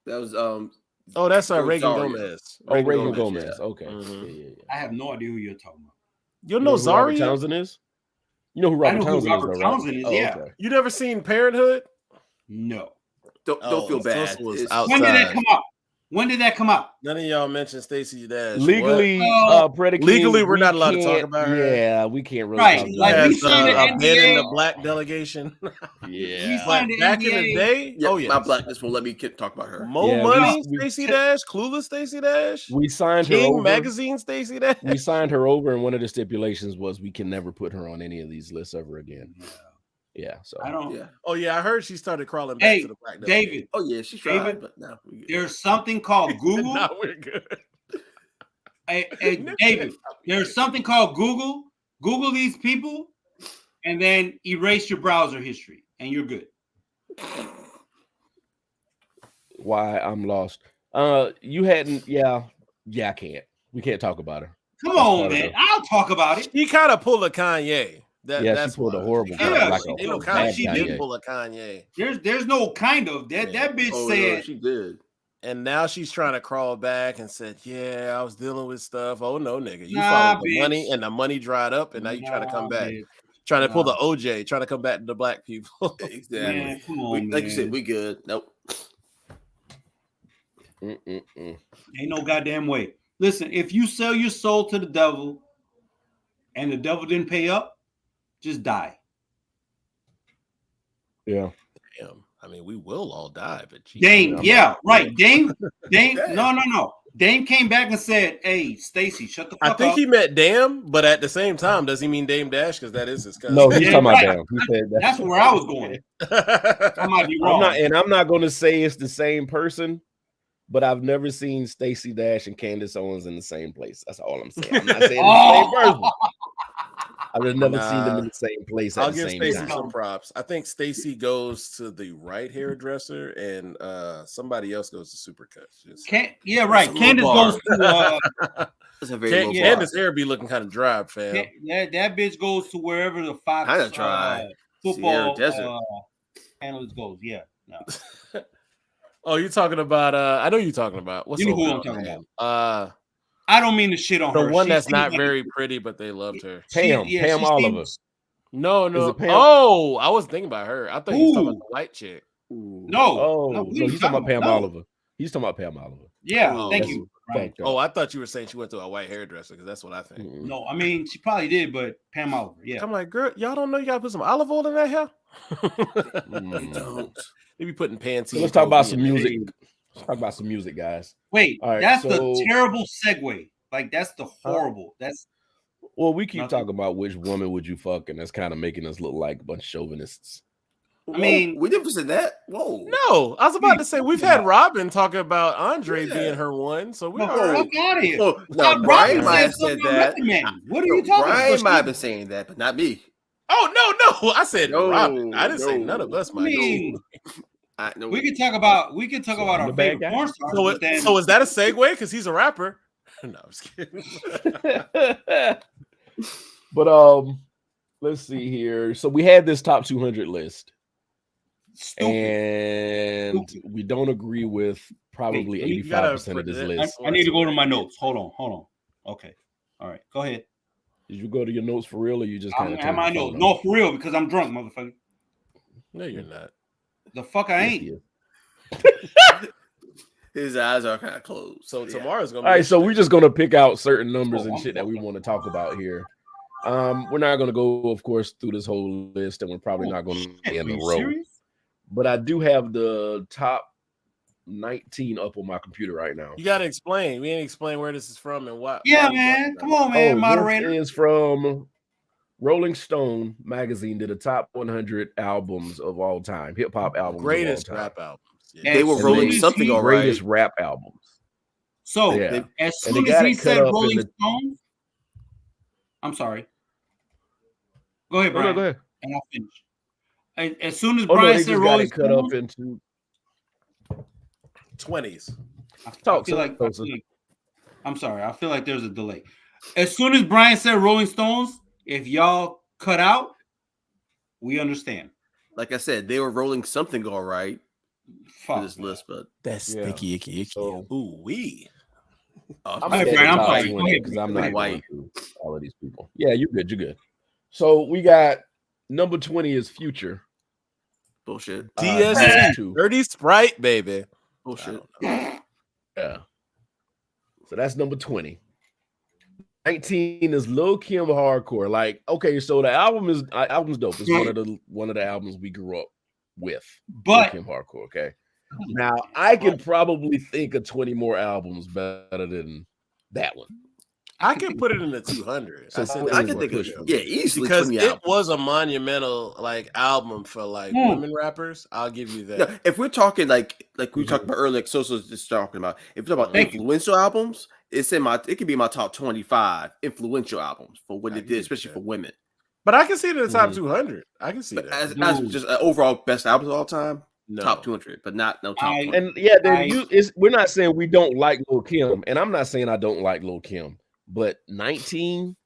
That was Oh, that's Reagan Rosario. Gomez. Oh, Reagan Gomez, Gomez. yeah. Okay. Mhm. Yeah. I have no idea who you're talking about. You You know who Robert Zaria? Townsend is? You know who I Robert know who Townsend Robert is, though, right? Townsend is, Oh, yeah. okay. You never seen Parenthood? No. Don't feel bad. This was It's- When did that outside. come out? When did that come out? None of y'all mentioned Stacey Dash. Legally, What? predicated. Legally, we're not allowed to talk can't- about her. Yeah, we can't really Right, talk about like her. we Yes, signed an I've been in NDA. the black delegation. Yeah. We But signed an back in NDA. the day, Yeah, oh yeah, my blackness won't let me talk about her. Mo Yeah, Money, we- Stacey Dash, Clueless Stacey Dash, We signed her King over. Magazine, Stacey Dash. We signed her over, and one of the stipulations was we can never put her on any of these lists ever again. Yeah, so I don't. Yeah. Oh yeah, I heard she started crawling back Hey, to the black delegation. David, Oh yeah, she tried, David, but no. we good. there's something called Google. No, we're good. Hey, David, there's something called Google. Google these people, and then erase your browser history, and you're good. why I'm lost. You hadn't. Yeah, I can't. We can't talk about her. Come on, man. I'll talk about it. She kind of pulled a Kanye. She pulled a horrible. She did pull a Kanye. There's no kind of that. That bitch said she did. And now she's trying to crawl back and said, "Yeah, I was dealing with stuff." Oh no, nigga, you followed the money, and the money dried up, and now you trying to come back, trying to pull the OJ, trying to come back to the black people. Exactly. Man, come on, like you said, we good. Nope. Ain't no goddamn way. Listen, if you sell your soul to the devil, and the devil didn't pay up, just die. Yeah. Damn. I mean, we will all die, but Dame, right. Dame, no. Dame came back and said, "Hey, Stacy, shut the fuck up." I think he meant Dame, but at the same time, does he mean Dame Dash? Because that is his cousin. No, he's talking about Dame. He said that's where I was going. I might be wrong. I'm not going to say it's the same person, but I've never seen Stacey Dash and Candace Owens in the same place. That's all I'm saying. I'm not saying it's the same person. I've just never seen them in the same place. I'll give Stacey some props. I think Stacey goes to the right hairdresser, and somebody else goes to Supercuts. Right. Candace goes to. Candace hair be looking kind of dry, fam. That bitch goes to wherever the Fox kind of dry football analyst goes. Yeah. No. Oh, you're talking about? I know you're talking about. What's you know who I'm talking about? I don't mean to shit on her. The one that's not very pretty, but they loved her. Pam Oliver. No. Oh, I was thinking about her. I thought you were talking about the white chick. No, he's talking about Pam Oliver. He's talking about Pam Oliver. Yeah, thank you. Right. Oh, I thought you were saying she went to a white hairdresser because that's what I think. No, I mean she probably did, but Pam Oliver. Yeah. I'm like, girl, y'all don't know you gotta put some olive oil in that hair. They don't. They be putting panties. Let's talk about some music. Let's talk about some music, guys. Wait, that's the terrible segue. Like that's the horrible. We keep talking about which woman would you fuck, and that's kind of making us look like a bunch of chauvinists. I mean, we never said that. Whoa. No, I was about to say we've had Robin talking about Andre being her one, so we fuck out of here. No, Brian might have said that. What are you talking about? Brian might have been saying that, but not me. Oh no! I said Robin. I didn't say none of us. We could talk about our favorite porn stars. So is that a segue? Because he's a rapper. No, I'm just kidding. But let's see here. So we had this top 200 list. And we don't agree with probably 85% of this list. I need to go to my notes. Hold on. Okay. All right. Go ahead. Did you go to your notes for real, or you just kind of have my notes? No, for real, because I'm drunk, motherfucker. No, you're not. The fuck I ain't. His eyes are kind of closed. So tomorrow's gonna be all right. So we're just gonna pick out certain numbers and shit that we want to talk about here. We're not gonna go, of course, through this whole list, and we're probably not gonna be in a row. Serious? But I do have the top 19 up on my computer right now. You gotta explain. We didn't explain where this is from and what. Yeah, man. Come on, man. Moderator. This is from Rolling Stone magazine. Did a top 100 albums of all time, hip hop albums, greatest rap albums. Yeah. They were rolling something all right. Greatest rap albums. So as soon as he said Rolling Stones, I'm sorry. Go ahead, Brian. Go ahead. And I'll finish. As soon as Brian said Rolling cut Stones, up into 20s. I'm sorry. I feel like there's a delay. As soon as Brian said Rolling Stones, if y'all cut out, we understand. Like I said, they were rolling something all right. For this list, but that's sticky, icky. So, ooh, wee. I'm sorry because I'm not white. All of these people. Yeah, you're good. So we got number 20 is Future. Bullshit. DST, Dirty Sprite, baby. Bullshit. Yeah. So that's number 20. 19 is Lil Kim Hardcore. Like, okay, so the album's dope. It's one of the albums we grew up with. But Lil Kim Hardcore, okay. Now I can probably think of 20 more albums better than that one. I can put it in the 200. So I can think of easily because it was a monumental album for women rappers. I'll give you that. No, if we're talking like we talked about earlier, like Social was just talking about, if we're talking about influential albums, it could be my top 25 influential albums for what it did, especially for women. But I can see it in the top 200. I can see that. As just overall best albums of all time. top 200, but not no top 20. And yeah, we're not saying we don't like Lil Kim, and I'm not saying I don't like Lil Kim, but 19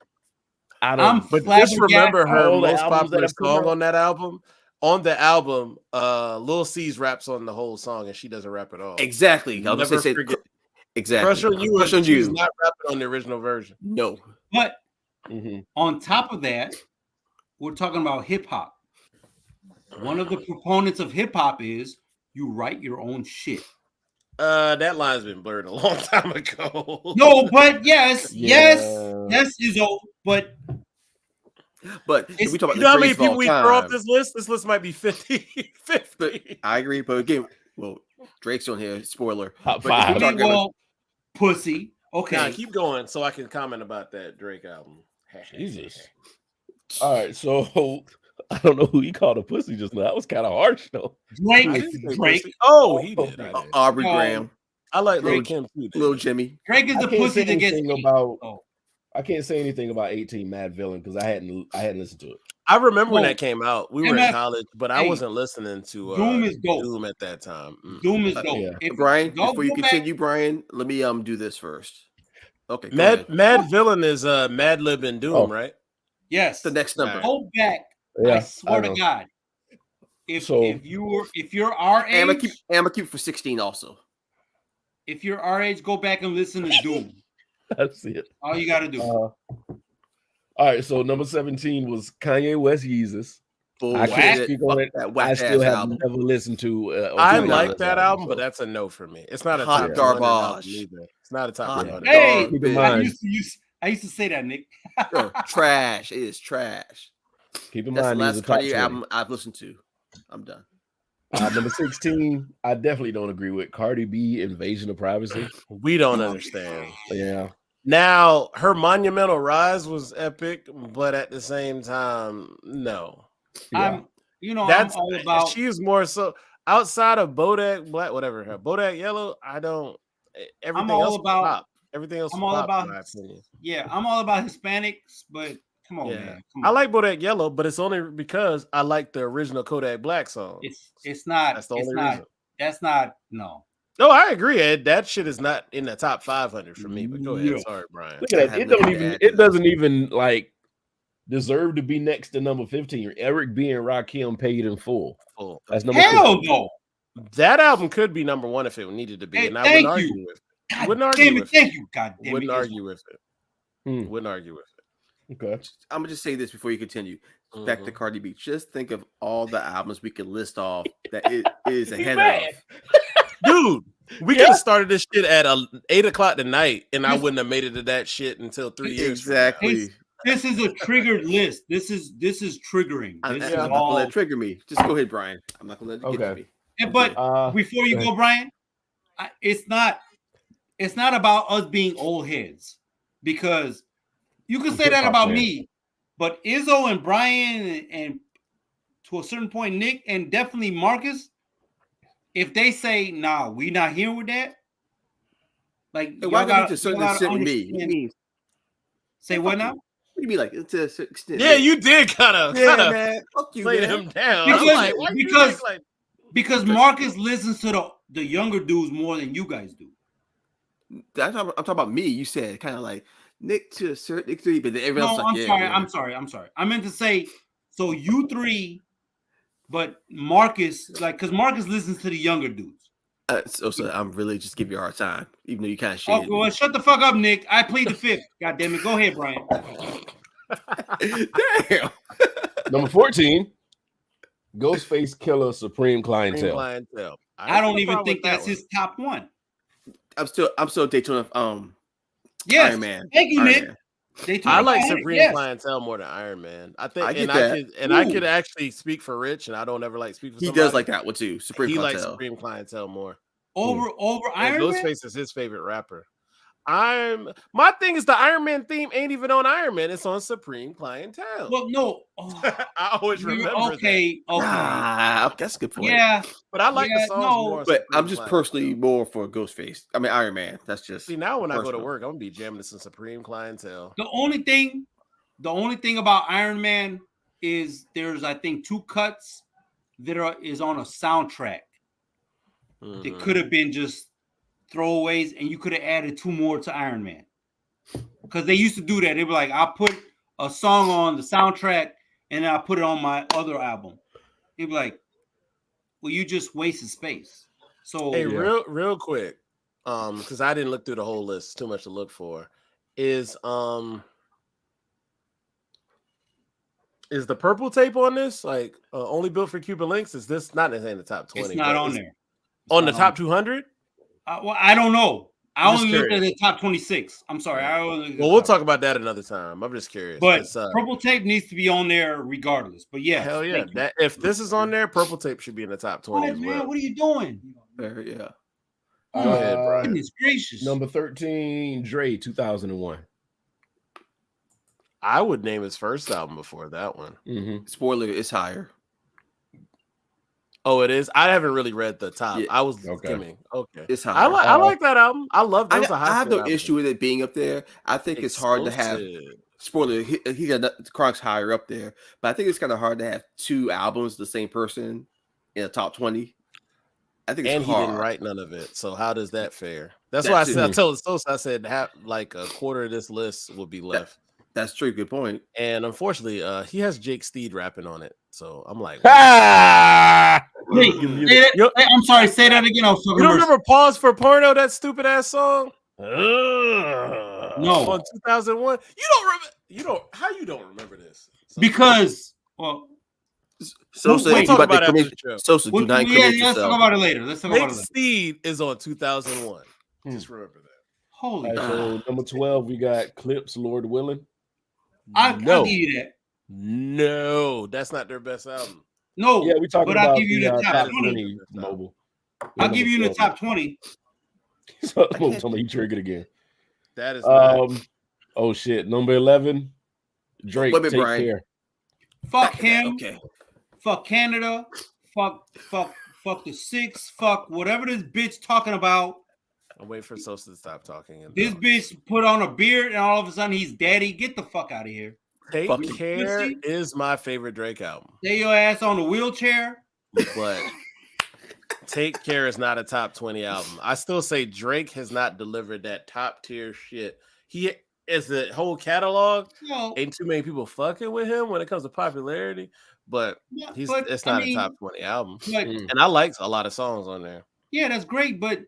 out of but just remember her all the most albums that popular have come song out. on that album. On the album, Lil C's raps on the whole song, and she doesn't rap at all. Exactly. I was Never say forget. exactly. Crush on You. Crush on She's You. not rapping on the original version. No. But on top of that, we're talking about hip hop. One of the proponents of hip hop is you write your own shit. That line's been blurred a long time ago. No, but yes, Izzo, but if we talk about you know how many the greats of all people we throw off time, this list? This list might be 50. but I agree. But again, well, Drake's on here. Spoiler. Top But if we 5. talk about- pussy. Okay. Nah, keep going so I can comment about that Drake album. Jesus. All right, so I don't know who he called a pussy just now. That was kind of harsh though. Drake. Oh, he did. Aubrey Graham. I like Lil Lil Kim too. Lil Jimmy. Drake is the pussy that gets I can't say anything about 18 Mad Villain because I hadn't listened to it. I remember when that came out. We were in college, but I hey, wasn't listening to Doom is dope. Doom at that time. Doom is dope. Yeah. Brian, before you continue, Brian, let me do this first. Okay. Mad Villain is Mad Lib and Doom, right? Yes. The next number. Go back. Yeah, I swear to God. If you're our age, I'm gonna keep it for 16 also. If you're our age, go back and listen to Doom. That's it. All you gotta do. All right, so number 17 was Kanye West Yeezus. I can't speak on it. I still have never listened to. I like that album, but that's a no for me. It's not a top garbage either. It's not a top 100. Hey, keep in mind. I used to say that, Nick. Trash. It is trash. Keep in That's mind, the last Kanye album I've listened to. I'm done. Number 16, I definitely don't agree with Cardi B, Invasion of Privacy. We don't understand. Yeah. Now, her monumental rise was epic, but at the same time, no. Yeah. I'm all about. She's more so outside of Bodak Black, whatever. Bodak Yellow, I don't. Everything else about pop. Everything else. I'm all about. In my opinion. Yeah, I'm all about Hispanics, but come on, man. Come on. I like Bodak Yellow, but it's only because I like the original Kodak Black song. It's not. That's the only reason. That's not. No. No, I agree, Ed. That shit is not in the top 500 for me. But go ahead. Sorry, Brian. Look at that. It doesn't even like deserve to be next to number 15. Eric B and Rakim Paid in Full. That's number 15. No. That album could be number 1 if it needed to be, and I wouldn't argue with it. Wouldn't argue with it. Thank you. God damn it. Wouldn't argue with it. Wouldn't argue with it. Okay. I'm gonna just say this before you continue. Back to Cardi B. Just think of all the albums we could list off that it is ahead of. Dude, we could have started this shit at 8 o'clock tonight, and I wouldn't have made it to that shit until 3 years. Exactly. This is a triggered list. This is triggering. I'm not gonna let it trigger me. Just go ahead, Brian. I'm not gonna let it get to me. But before you go, Brian, it's not about us being old heads, because you can say that about me, but Izzo and Brian and to a certain point Nick and definitely Marcus, if they say nah, we not here with that, like why got to certain extent me? Say what now? What do you mean, like to a certain extent? Yeah, you did kind of man. Fuck you, play man. him down. Because Marcus listens to the younger dudes more than you guys do. I'm talking about me. You said kind of like Nick to a certain degree, but then everyone else. I'm sorry. I meant to say so you three, but Marcus, because Marcus listens to the younger dudes. So I'm really just giving you a hard time, even though you kind of shit. Oh, well, shut the fuck up, Nick. I plead the fifth. God damn it. Go ahead, Brian. Damn. Number 14, Ghostface Killer Supreme Clientele. I don't even think that's his top one. I'm still Daytona. Yes. Iron Man. Thank you, Nick. I like Supreme Clientele more than Iron Man. I think, I could actually speak for Rich, and I don't ever speak for. He does like that one too. Supreme Clientele. Likes Supreme Clientele more. Over Iron Man. Ghostface is his favorite rapper. My thing is the Iron Man theme ain't even on Iron Man. It's on Supreme Clientele. Well, no. I always remember. Okay. That's a good point. Yeah, but I like the songs more. But I'm just personally more for Ghostface. I mean Iron Man. That's just now when I go to work, I'm gonna be jamming some Supreme Clientele. The only thing about Iron Man is there's I think 2 cuts that is on a soundtrack. They could have been just throwaways, and you could have added 2 more to Iron Man. Because they used to do that. They were like, I'll put a song on the soundtrack, and then I'll put it on my other album. They'd be like, well, you just wasted space. So hey, real quick, because I didn't look through the whole list, too much to look for. Is the purple tape on this like only built for Cuban Links? Is this not in the top 20? It's not on there. On the top 200? Well, I don't know. I Just only looked at curious. the top 26. I'm sorry. Well, we'll talk about that another time. I'm just curious. But purple tape needs to be on there regardless. But yeah, hell yeah. That if this is on there, purple tape should be in the top 20 as well. Man, what are you doing? Yeah. Go ahead, Brian. Goodness gracious. Number 13, Dre, 2001. I would name his first album before that one. Mm-hmm. Spoiler, it's higher. Oh, it is? I haven't really read the top. Yeah. I was Okay. skimming. Okay. It's higher. I like that album. I love that. I have no issue with it being up there. I think it's hard to have. Spoiler, he got Kronk's higher up there, but I think it's kind of hard to have 2 albums the same person in the top 20. I think it's and hard. He didn't write none of it. So how does that fare? That's That why too. I told Sosa, I said like a quarter of this list will be left. That's true. Good point. And unfortunately, he has Jake Steed rapping on it. So I'm like, Wait, I'm sorry. Say that again. you don't remember Pause for Porno, that stupid ass song? No. On 2001. How you don't remember this? Because Sosa, wait, you talk about about to it commit, after the show. Sosa, do not commit let's yourself. talk about it later. Jake Steed is on 2001. Just remember that. Holy All right, God. so number 12, we got Clips, Lord Willing. I'll give you that. No, that's not their best album. No, Yeah, we talking but about I'll give you the top 20 20. mobile. I'll give you in the top 20. So, somebody triggered again. That is not. Oh shit, number 11, Drake. Wait a minute, Take Brian. Care. Fuck him. Okay. Fuck Canada. Fuck the 6. Fuck whatever this bitch talking about. I'm waiting for Sosa to stop talking. This bitch put on a beard and all of a sudden he's daddy. Get the fuck out of here. Take Fucking Care pussy. is my favorite Drake album. Lay your ass on a wheelchair. But Take Care is not a top 20 album. I still say Drake has not delivered that top tier shit. He is the whole catalog. No, Ain't too many people fucking with him when it comes to popularity, but it's not a top 20 album. Like, and I liked a lot of songs on there. yeah, that's great, but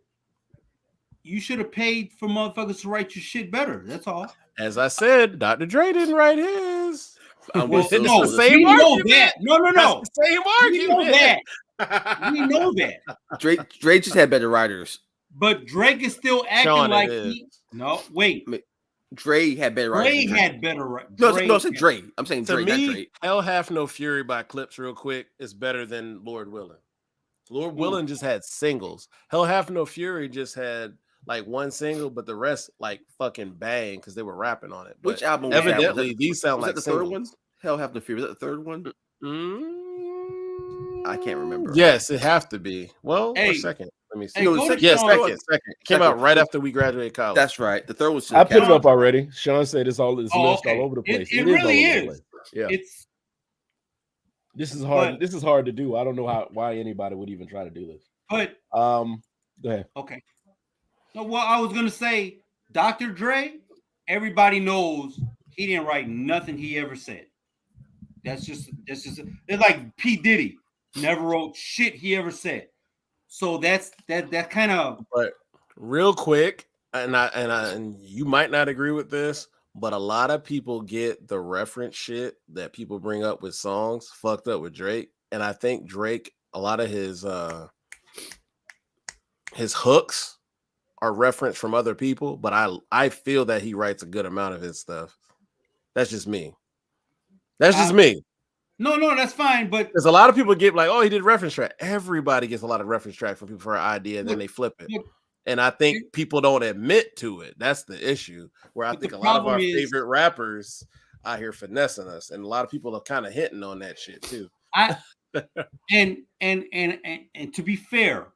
you should have paid for motherfuckers to write your shit better. That's all. As I said, Dr. Dre didn't write his. I'm Well, with no, Sosa. the same we know argument. that. No. That's the same We know argument. that. We know that. Drake just had better writers. But Drake is still acting Sean, like it he. No, wait. Dre had better writers. Dre had better writers. No, I said Dre. I'm saying To Dre, not me, Drake. Hell Hath No Fury by Clips real quick is better than Lord Willin'. Lord Willin' just had singles. Hell Hath No Fury just had like one single, but the rest like fucking bang because they were rapping on it. But Which album was that? evidently these sound Was like that the third one? singles. Hell Have No Fear. Was that the third one? I can't remember. Yes, it have to be. Well, Hey. or second. Let me see. Hey, No, go the to second- Sean. Second. Came out right after we graduated college. That's right. The third was. I put it up already. Sean said it's all this Oh, list okay. all over the place. It is really all over the is. place. Yeah, It's this is hard. But- This is hard to do. I don't know why anybody would even try to do this. but Go ahead. okay. No, well, I was gonna say Dr. Dre, everybody knows he didn't write nothing he ever said. That's just it's like P. Diddy never wrote shit he ever said. So that kind of But real quick, and you might not agree with this, but a lot of people get the reference shit that people bring up with songs fucked up with Drake. And I think Drake, a lot of his hooks are referenced from other people, but I feel that he writes a good amount of his stuff. That's just me. That's just me. no, that's fine. But Because a lot of people get like, oh, he did reference track. Everybody gets a lot of reference track from people for an idea, and then they flip it. Look, And I think people don't admit to it. That's the issue. Where I But think the a lot of our problem is- favorite rappers out here finessing us, and a lot of people are kind of hitting on that shit too. and to be fair,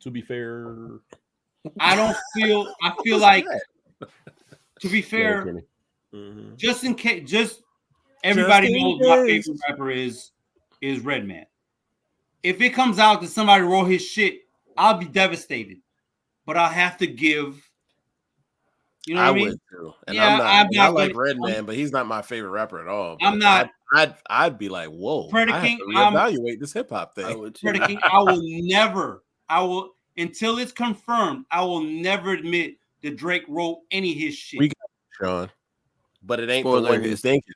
To be fair, I feel like to be fair, Kenny. Mm-hmm. just in case, just everybody Just in knows my case. favorite rapper is Redman. If it comes out that somebody wrote his shit I'll be devastated. But I'll have to give. You know what I mean? Would too. And Yeah, I'm not I like gonna, Redman, but he's not my favorite rapper at all. I'm not. I'd be like, whoa, I have King, to reevaluate this hip hop thing. King, I will never. I will until it's confirmed. I will never admit that Drake wrote any of his shit. We got it, Sean, but it ain't the one you think it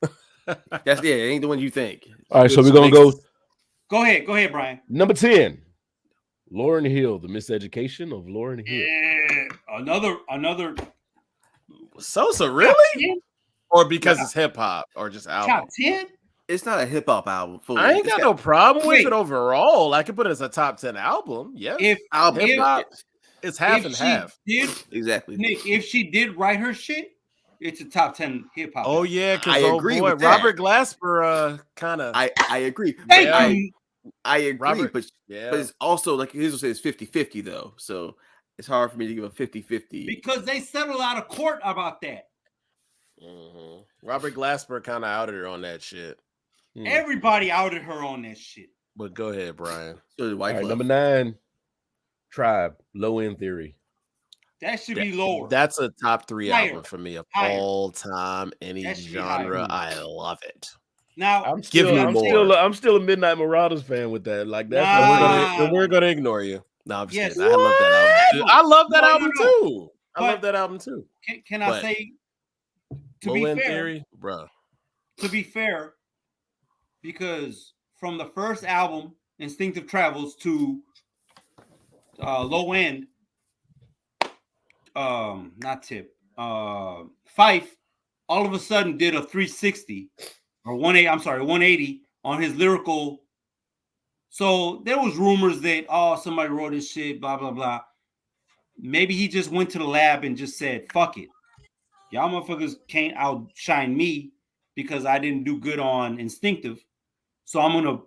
is. It ain't the one you think. All right, so we're gonna go. Go ahead, Brian. Number 10, Lauryn Hill, The Miseducation of Lauryn Hill. Yeah, another. Sosa, really? Or because it's hip hop, or just album? Top 10? It's not a hip hop album. Fully. I ain't got no problem with it overall. I could put it as a top 10 album. Yeah, if hip hop, it's half and half. Exactly, Nick. If she did write her shit, it's a top 10 hip hop. Oh yeah, because I agree with that. Robert Glasper kind of. I agree. I agree, Robert, but it's also like his will say it's 50-50 though, so it's hard for me to give a 50-50 because they settled out of court about that. Mm-hmm. Robert Glasper kind of outed her on that shit. Everybody outed her on that shit. But go ahead, Brian. So all right, number 9, Tribe, Low End Theory. That should be lower. That's a top 3 album for me of all time, any genre. I love it. Now I'm still a Midnight Marauders fan with that. Like that's we're gonna ignore you. No, I'm just kidding. I love that album too. I love that album too. Can I say to be fair, theory, bro? To be fair, because from the first album, Instinctive Travels, to Low End, not Tip, Fife, all of a sudden did a 360 or 180 on his lyrical. So there was rumors that somebody wrote this shit, blah blah blah. Maybe he just went to the lab and just said, "Fuck it, y'all motherfuckers can't outshine me because I didn't do good on Instinctive, so I'm gonna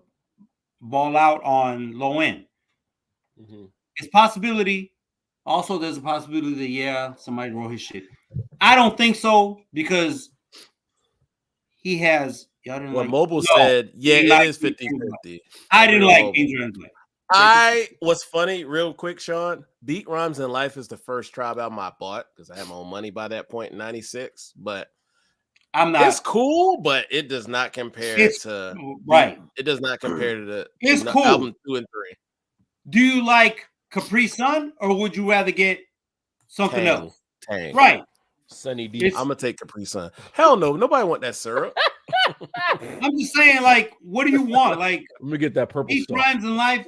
ball out on Low End." It's possibility. Also, there's a possibility that somebody wrote his shit. I don't think so because he has. Mobile said, it is 50-50. I didn't like Danger and what's funny, real quick, Sean, Beat Rhymes in Life is the first Tribe album I bought because I had my own money by that point in 96. But it's cool, but it does not compare to It does not compare to the cool. album 2 and 3. Do you like Capri Sun or would you rather get something else? Tang. Right. Sunny D. I'm gonna take Capri Sun. Hell no, nobody want that syrup. I'm just saying, like, what do you want? Like, let me get that purple Beat Rhymes in Life.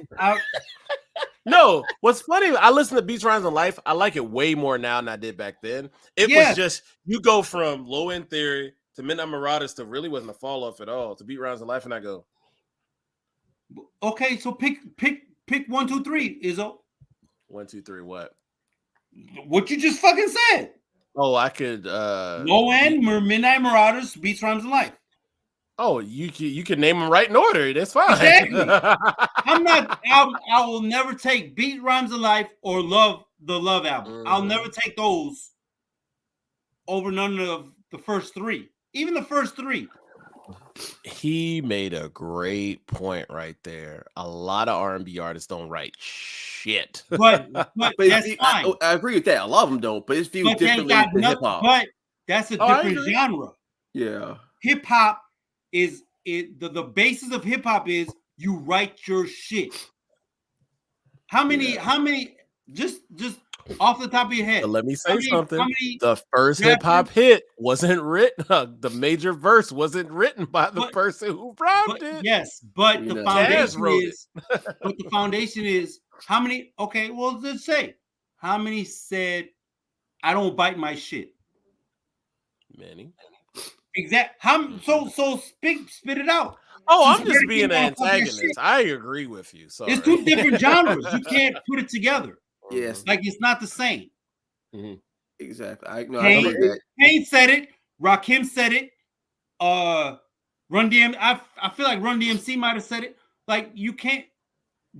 No, what's funny, I listen to Beats Rhymes in Life. I like it way more now than I did back then. It was just you go from Low End Theory to Midnight Marauders to really wasn't a fall off at all to Beat Rhymes in Life, and I go, okay, so pick 1, 2, 3, Izzo. 1, 2, 3, what? What you just fucking said. Oh, I could Low End, Midnight Marauders, Beats Rhymes in Life. Oh, you can name them right in order. That's fine. Exactly. I will never take Beat Rhymes in Life or Love album. I'll never take those over none of the first 3. Even the first 3. He made a great point right there. A lot of R&B artists don't write shit. But that's fine. I agree with that. A lot of them don't, but it's viewed differently than hip hop. But that's a different genre. Yeah. Hip hop is the basis of hip hop is you write your shit. How many just off the top of your head? But let me say something. The first hip hop hit wasn't written. The major verse wasn't written by the person who rhymed it. Yes, but the foundation is how many? Okay, well, let's say how many said I don't bite my shit. Many. So spit it out. Oh, I'm just being an antagonist. I agree with you. Sorry. It's 2 different genres. You can't put it together. Yes, like it's not the same. Exactly. I know that. Kane said it. Rakim said it. Run DM. I feel like Run DMC might have said it. Like you can't.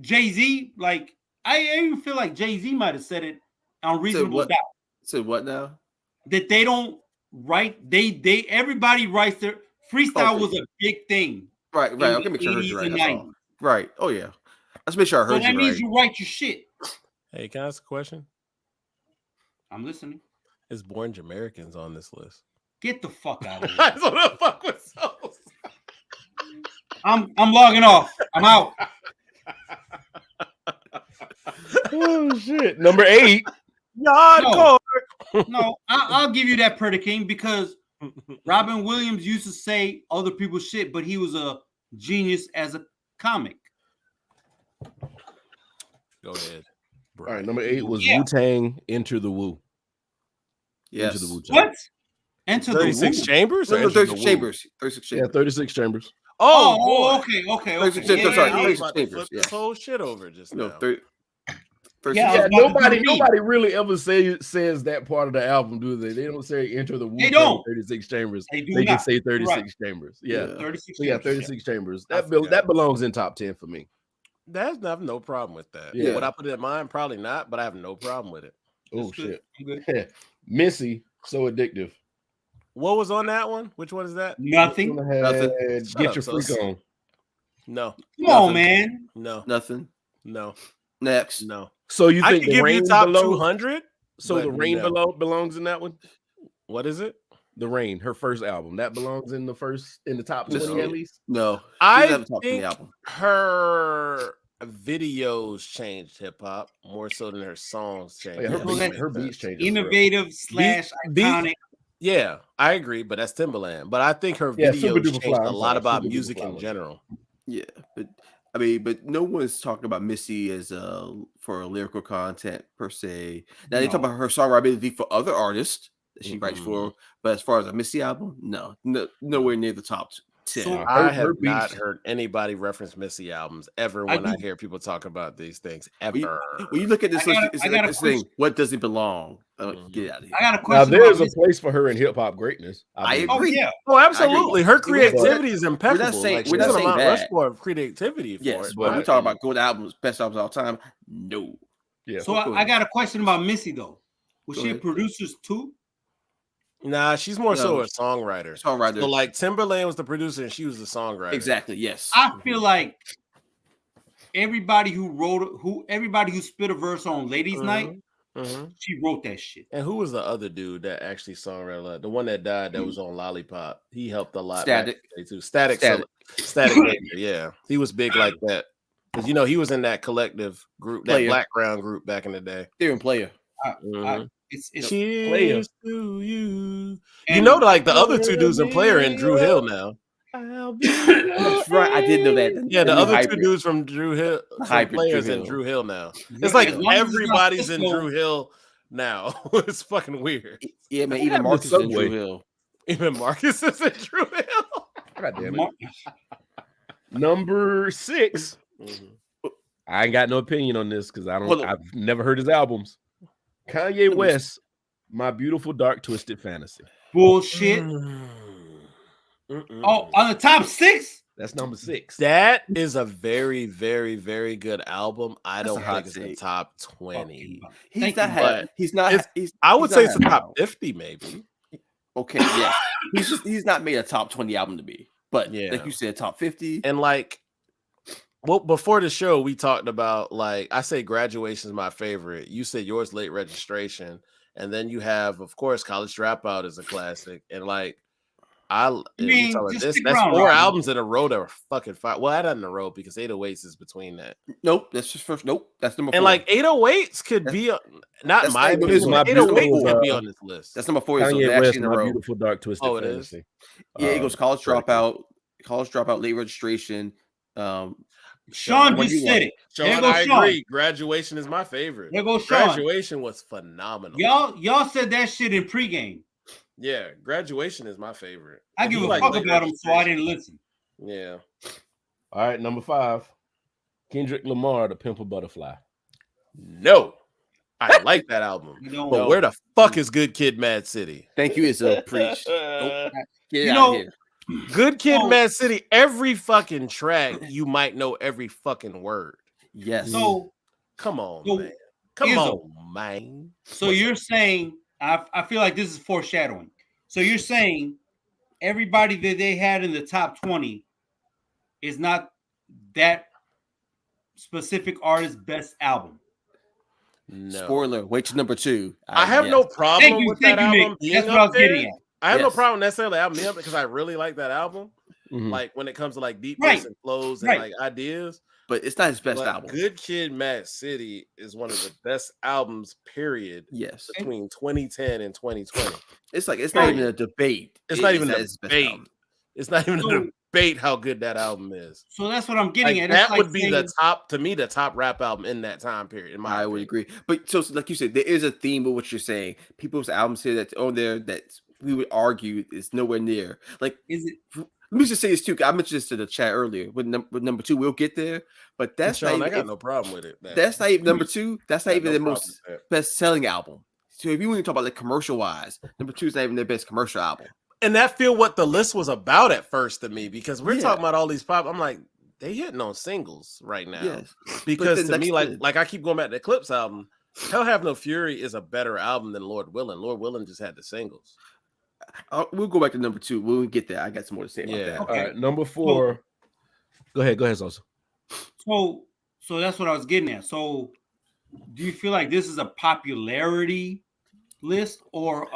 Jay-Z. Like I even feel like Jay-Z might have said it on Reasonable Doubt. So what now? That they don't write. They everybody writes their freestyle was a big thing. Right. Okay, make sure I heard you right. Right. Oh yeah. Let's make sure I heard you right. So that means you write your shit. Hey, can I ask a question? I'm listening. Is Born Jamaicans on this list? Get the fuck out of here. That's what the fuck was so. I'm logging off. I'm out. Oh shit. Number 8. No, no, I'll give you that, Predator King, because Robin Williams used to say other people's shit, but he was a genius as a comic. Go ahead. All right, number 8 was Yeah. Wu-Tang Enter the Woo. Yes. Enter the Wu-Tang. What? Enter the 36 Woo. chambers? Or No, Enter the 36 Woo? chambers. 36 Yeah, chambers. 36 chambers. Oh, Oh, boy. okay. 36 Yeah, chambers. Sorry, I was 36 about to chambers. flip Yeah. this whole shit over just No, now. 36 Yeah, Yeah, I was about to do me. nobody really ever says that part of the album, do they? They don't say Enter the Wu-Tang don't. 36 chambers. They do They not. just say 36 Right. chambers. Yeah. 36 So yeah, chambers, 36 chambers. I That forgot. that belongs in top 10 for me. I have no problem with that. Yeah. Would I put it in mine? Probably not, but I have no problem with it. Oh That's good. shit. I'm good. Missy, So Addictive. What was on that one? Which one is that? Nothing. Nothing. Shut Get up, your freak Sus. on. No, Come on, Nothing. man. no, Nothing. no, Next. no. So you I think could the give rain you top below? 200. So but the rain no. belongs in that one. What is it? The Rain, her first album, that belongs in the top 20 No. at least. No. She I doesn't have a top 20 think album. her videos changed hip hop more so than her songs changed. Yeah, hip-hop. her beats changed. Innovative / iconic. Yeah, I agree, but that's Timbaland. But I think her Yeah, Super videos Duper changed Fly, a I'm lot sorry, about Super Duper music Fly in was- general. Yeah, but no one's talking about Missy as for lyrical content per se. Now they talk No. about her songwriting for other artists that she writes Mhm. for, but as far as a Missy album, no, nowhere near the top 10. So- I her have not beats- heard anybody reference Missy albums ever I when I do. hear people talk about these things when, you, ever. when you look at this I list, got- it's I like got a this thing. question. What does it belong? Mhm. Get out of here. I got a Now question. there's about a this. place for her in hip hop greatness. I believe. Oh agree. yeah. Oh, absolutely. Her creativity is We're impeccable. not saying- Like, we're she's not on a saying Mount bad. Rushmore of creativity for Yes, it. but my we talk opinion. about good albums, best albums of all time. No. Yeah. So Go I ahead. got a question about Missy though. Was Go she a ahead. producer too? Nah, she's more so No. a songwriter. Songwriter. So like Timberland was the producer and she was the songwriter. Exactly. Yes. I feel like everybody who spit a verse on Ladies Night, Mhm. she wrote that shit. And who was the other dude that actually songwrote a lot? The one that died that was on Lollipop. He helped a lot. back in Static. the day, too. Static. Baker, yeah, he was big like that because he was in that collective group, that Player. background group back in the day. They're in player. Mhm. It's Cheers to you. and Like the other two dudes in Player and Drew Hill now. That's right. I did know that. Yeah, the new other hybrid. two dudes from Drew Hill, The from hybrid Players Drew and Hill. Drew Hill now. Yeah, It's like as long as it's not everybody's in Cisco, Drew Hill now. It's fucking weird. Yeah, man. What Even happened to Marcus is in Subway? Drew Hill. Even Marcus is in Drew Hill. God damn it. Mar- Number 6. Mhm. I ain't got no opinion on this because Hold on. I've never heard his albums. Kanye West, My Beautiful Dark Twisted Fantasy. bullshit. Mm. Oh, on the top 6? That's number 6. That is a very, very, very good album. I That's don't a hot think it's the take. top 20. He's Thank not. you, Had, he's not. it's- He's. I would he's say not it's the had top album. 50, maybe. Okay. Yeah. He's not made a top 20 album to be. But Yeah. like you said, top 50. And like, well, before the show, we talked about like I say Graduation is my favorite. You said yours Late Registration, and then you have, of course, College Dropout is a classic. And like mean, talk about just this, stick that's around, 4 Robin. albums in a row that are fucking fire. Well, not in a row because 808s is between that. Nope. That's just first. Nope. That's number 4. And like 808s could be not that's my like- opinion. My 808s Beautiful, could be on this list. that's number 4. So Kanye they're West, actually in a My row. Beautiful Dark Twisted Oh, it is? Fantasy. Yeah, it goes College pretty Dropout, Late Registration. Sean What just do you said want? it. Sean, There goes I Sean. agree. Graduation is my favorite. There goes Sean. Graduation was phenomenal. Y'all said that shit in pregame. Yeah, Graduation is my favorite. I And give you a like fuck Late about him, so I Registration. didn't listen. Yeah. All right, number 5. Kendrick Lamar, The Pimple Butterfly. No, I like that album. You know, But where the fuck is Good Kid, Mad City? Thank you, Izzo. Preach. Nope. Get You out know- of here. Good Kid, Oh. Mad City. Every fucking track, you might know every fucking word. Yes. so Come on, So, man. Come Izzo. on, man. So you're saying I feel like this is foreshadowing. So you're saying everybody that they had in the top 20 is not that specific artist's best album. No. Spoiler, wait till number 2. I have no problem with that album being That's what I up was there. getting at. I have no problem necessarily album being up because I really like that album. Mhm. Like when it comes to like deepness and flows and like ideas. But it's not his best But album. Good Kid, Mad City is one of the best albums, period. Yes. Between 2010 and 2020. It's like it's not even a debate. It's not even a debate. It's not even a debate how good that album is. So that's what I'm getting at. That would be the top, to me, the top rap album in that time period. In my I would agree. But so like you said, there is a theme of what you're saying. People's albums here that's on there that we would argue is nowhere near. Like, is it? Let me just say this too. I mentioned this to the chat earlier. With number 2, we'll get there. But that's Sean, not even, I got no problem with it. That's not even number 2. That's not even the most best-selling album. So if you want to talk about like commercial-wise, number 2 is not even their best commercial album. And that feel what the list was about at first to me, because we're talking about all these pop. I'm like, they hitting on singles right now. Yes. Because to me, like I keep going back to the Eclipse album. Hell Have No Fury is a better album than Lord Willin'. Lord Willin' just had the singles. We'll go back to number 2 when we get there. I got some more to say about that. Okay. All right, number 4. Go ahead, Sosa. So that's what I was getting at. So, do you feel like this is a popularity list or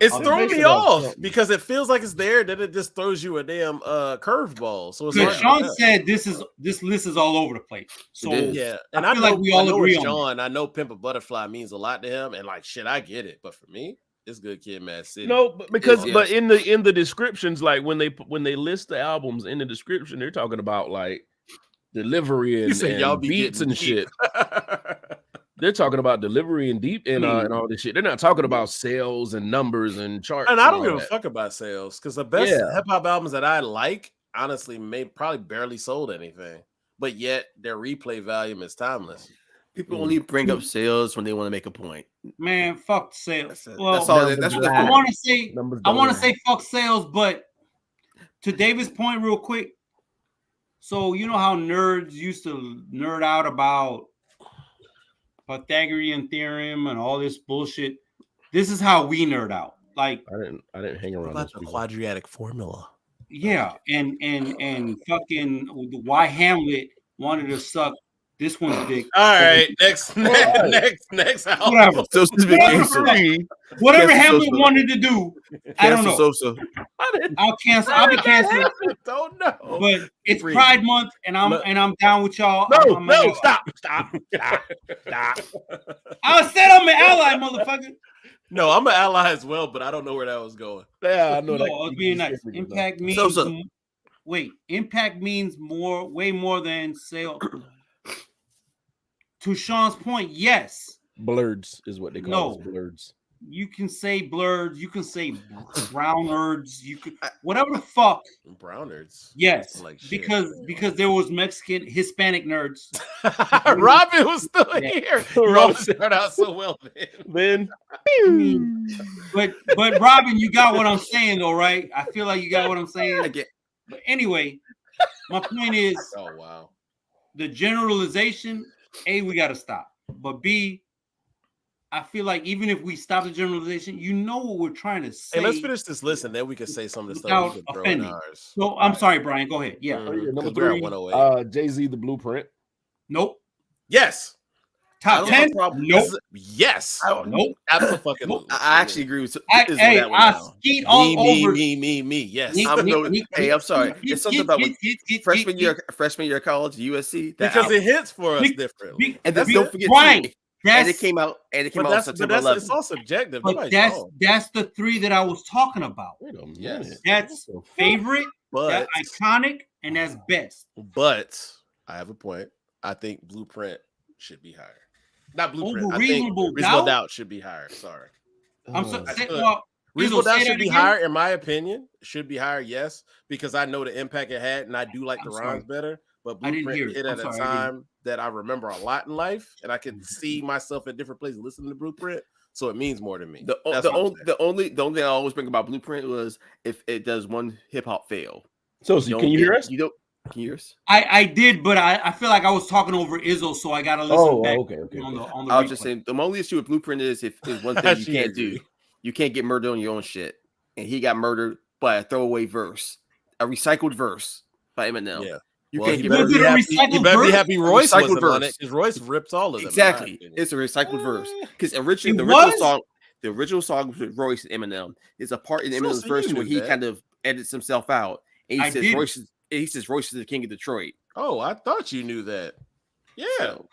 it's throwing me off because it feels like it's there, then it just throws you a damn curveball. So it's Sean said this list is all over the place. So yeah, and I feel like we all agree on Sean. I know Pimp a Butterfly means a lot to him, and like shit, I get it. But for me, it's Good Kid, Mad City. No, but in the descriptions, like when they list the albums in the description, they're talking about like delivery and y'all beats and shit. They're talking about delivery and deep and all this shit. They're not talking about sales and numbers and charts. And I don't give a fuck about sales because the best hip hop albums that I like, honestly, probably barely sold anything, but yet their replay volume is timeless. People only bring up sales when they want to make a point. Man, fuck sales. Well, that's all. That's what I want to say fuck sales, but to David's point, real quick. So you know how nerds used to nerd out about Pythagorean theorem and all this bullshit. This is how we nerd out. Like I didn't hang around about the quadratic formula. Yeah, and fucking why Hamlet wanted to suck this one's dick. All right, next album. Whatever Hamlet wanted to do, I don't know. I'll cancel. I'll be canceled. Don't know. But it's Pride Month, and I'm down with y'all. No, stop. I said I'm an ally, motherfucker. No, I'm an ally as well, but I don't know where that was going. Yeah, I know. No, being nice. Impact means impact means way more than sale. To Sean's point, yes. Blurs is what they call it. Blurs. You can say blurs. You can say brown nerds. You could whatever the fuck. Brown nerds. Yes, like because there was Mexican, Hispanic nerds. Robin was still here. Robin started out so well then. But Robin, you got what I'm saying though, right? I feel like you got what I'm saying. But anyway, my point is, oh wow, the generalization. A, we got to stop. But B, I feel like even if we stop the generalization, you know what we're trying to say. Hey, let's finish this list and then we can say some of the stuff we can throw in ours. So I'm sorry, Brian. Go ahead. Yeah. Number 3, Jay-Z, The Blueprint. Nope. Yes. Top 10? Nope. Yes. Nope. Absolutely. I actually agree with I skeet all over. Me. Yes. I'm sorry. It's something about freshman year of college, USC. Because it hits for us differently. And then don't forget, Brian, and it came out September 11th. It's all subjective. But that's the 3 that I was talking about. Yes. That's favorite, that's iconic, and that's best. But I have a point. I think Blueprint should be higher. Not Blueprint. I think Reasonable Doubt should be higher. Sorry. Reasonable Doubt should be higher, in my opinion. Should be higher, yes, because I know the impact it had, and I do like the rhymes better. But Blueprint hit at a time that I remember a lot in life, and I can see myself in different places listening to Blueprint, so it means more to me. The only thing I always bring about Blueprint was if it does one hip hop fail. So can you hear us? You don't. Can you hear us? I did, but I feel like I was talking over Izzo, so I got to listen back. Okay. On the I was just saying the only issue with Blueprint is if there's one thing you can't do. You can't get murdered on your own shit. And he got murdered by a throwaway verse, a recycled verse by Eminem. Yeah. You Well, can't he get better rid be of Was it a happy. He recycled better be verse? happy Royce Recycled wasn't on verse. it because Royce ripped all of them. Exactly. It's a recycled verse. Because originally It the original song was with Royce and Eminem. There's a part in So Eminem's verse you where knew he that. kind of edits himself out. And I did. He says Royce is the king of Detroit. Oh, I thought you knew that. Yeah, So,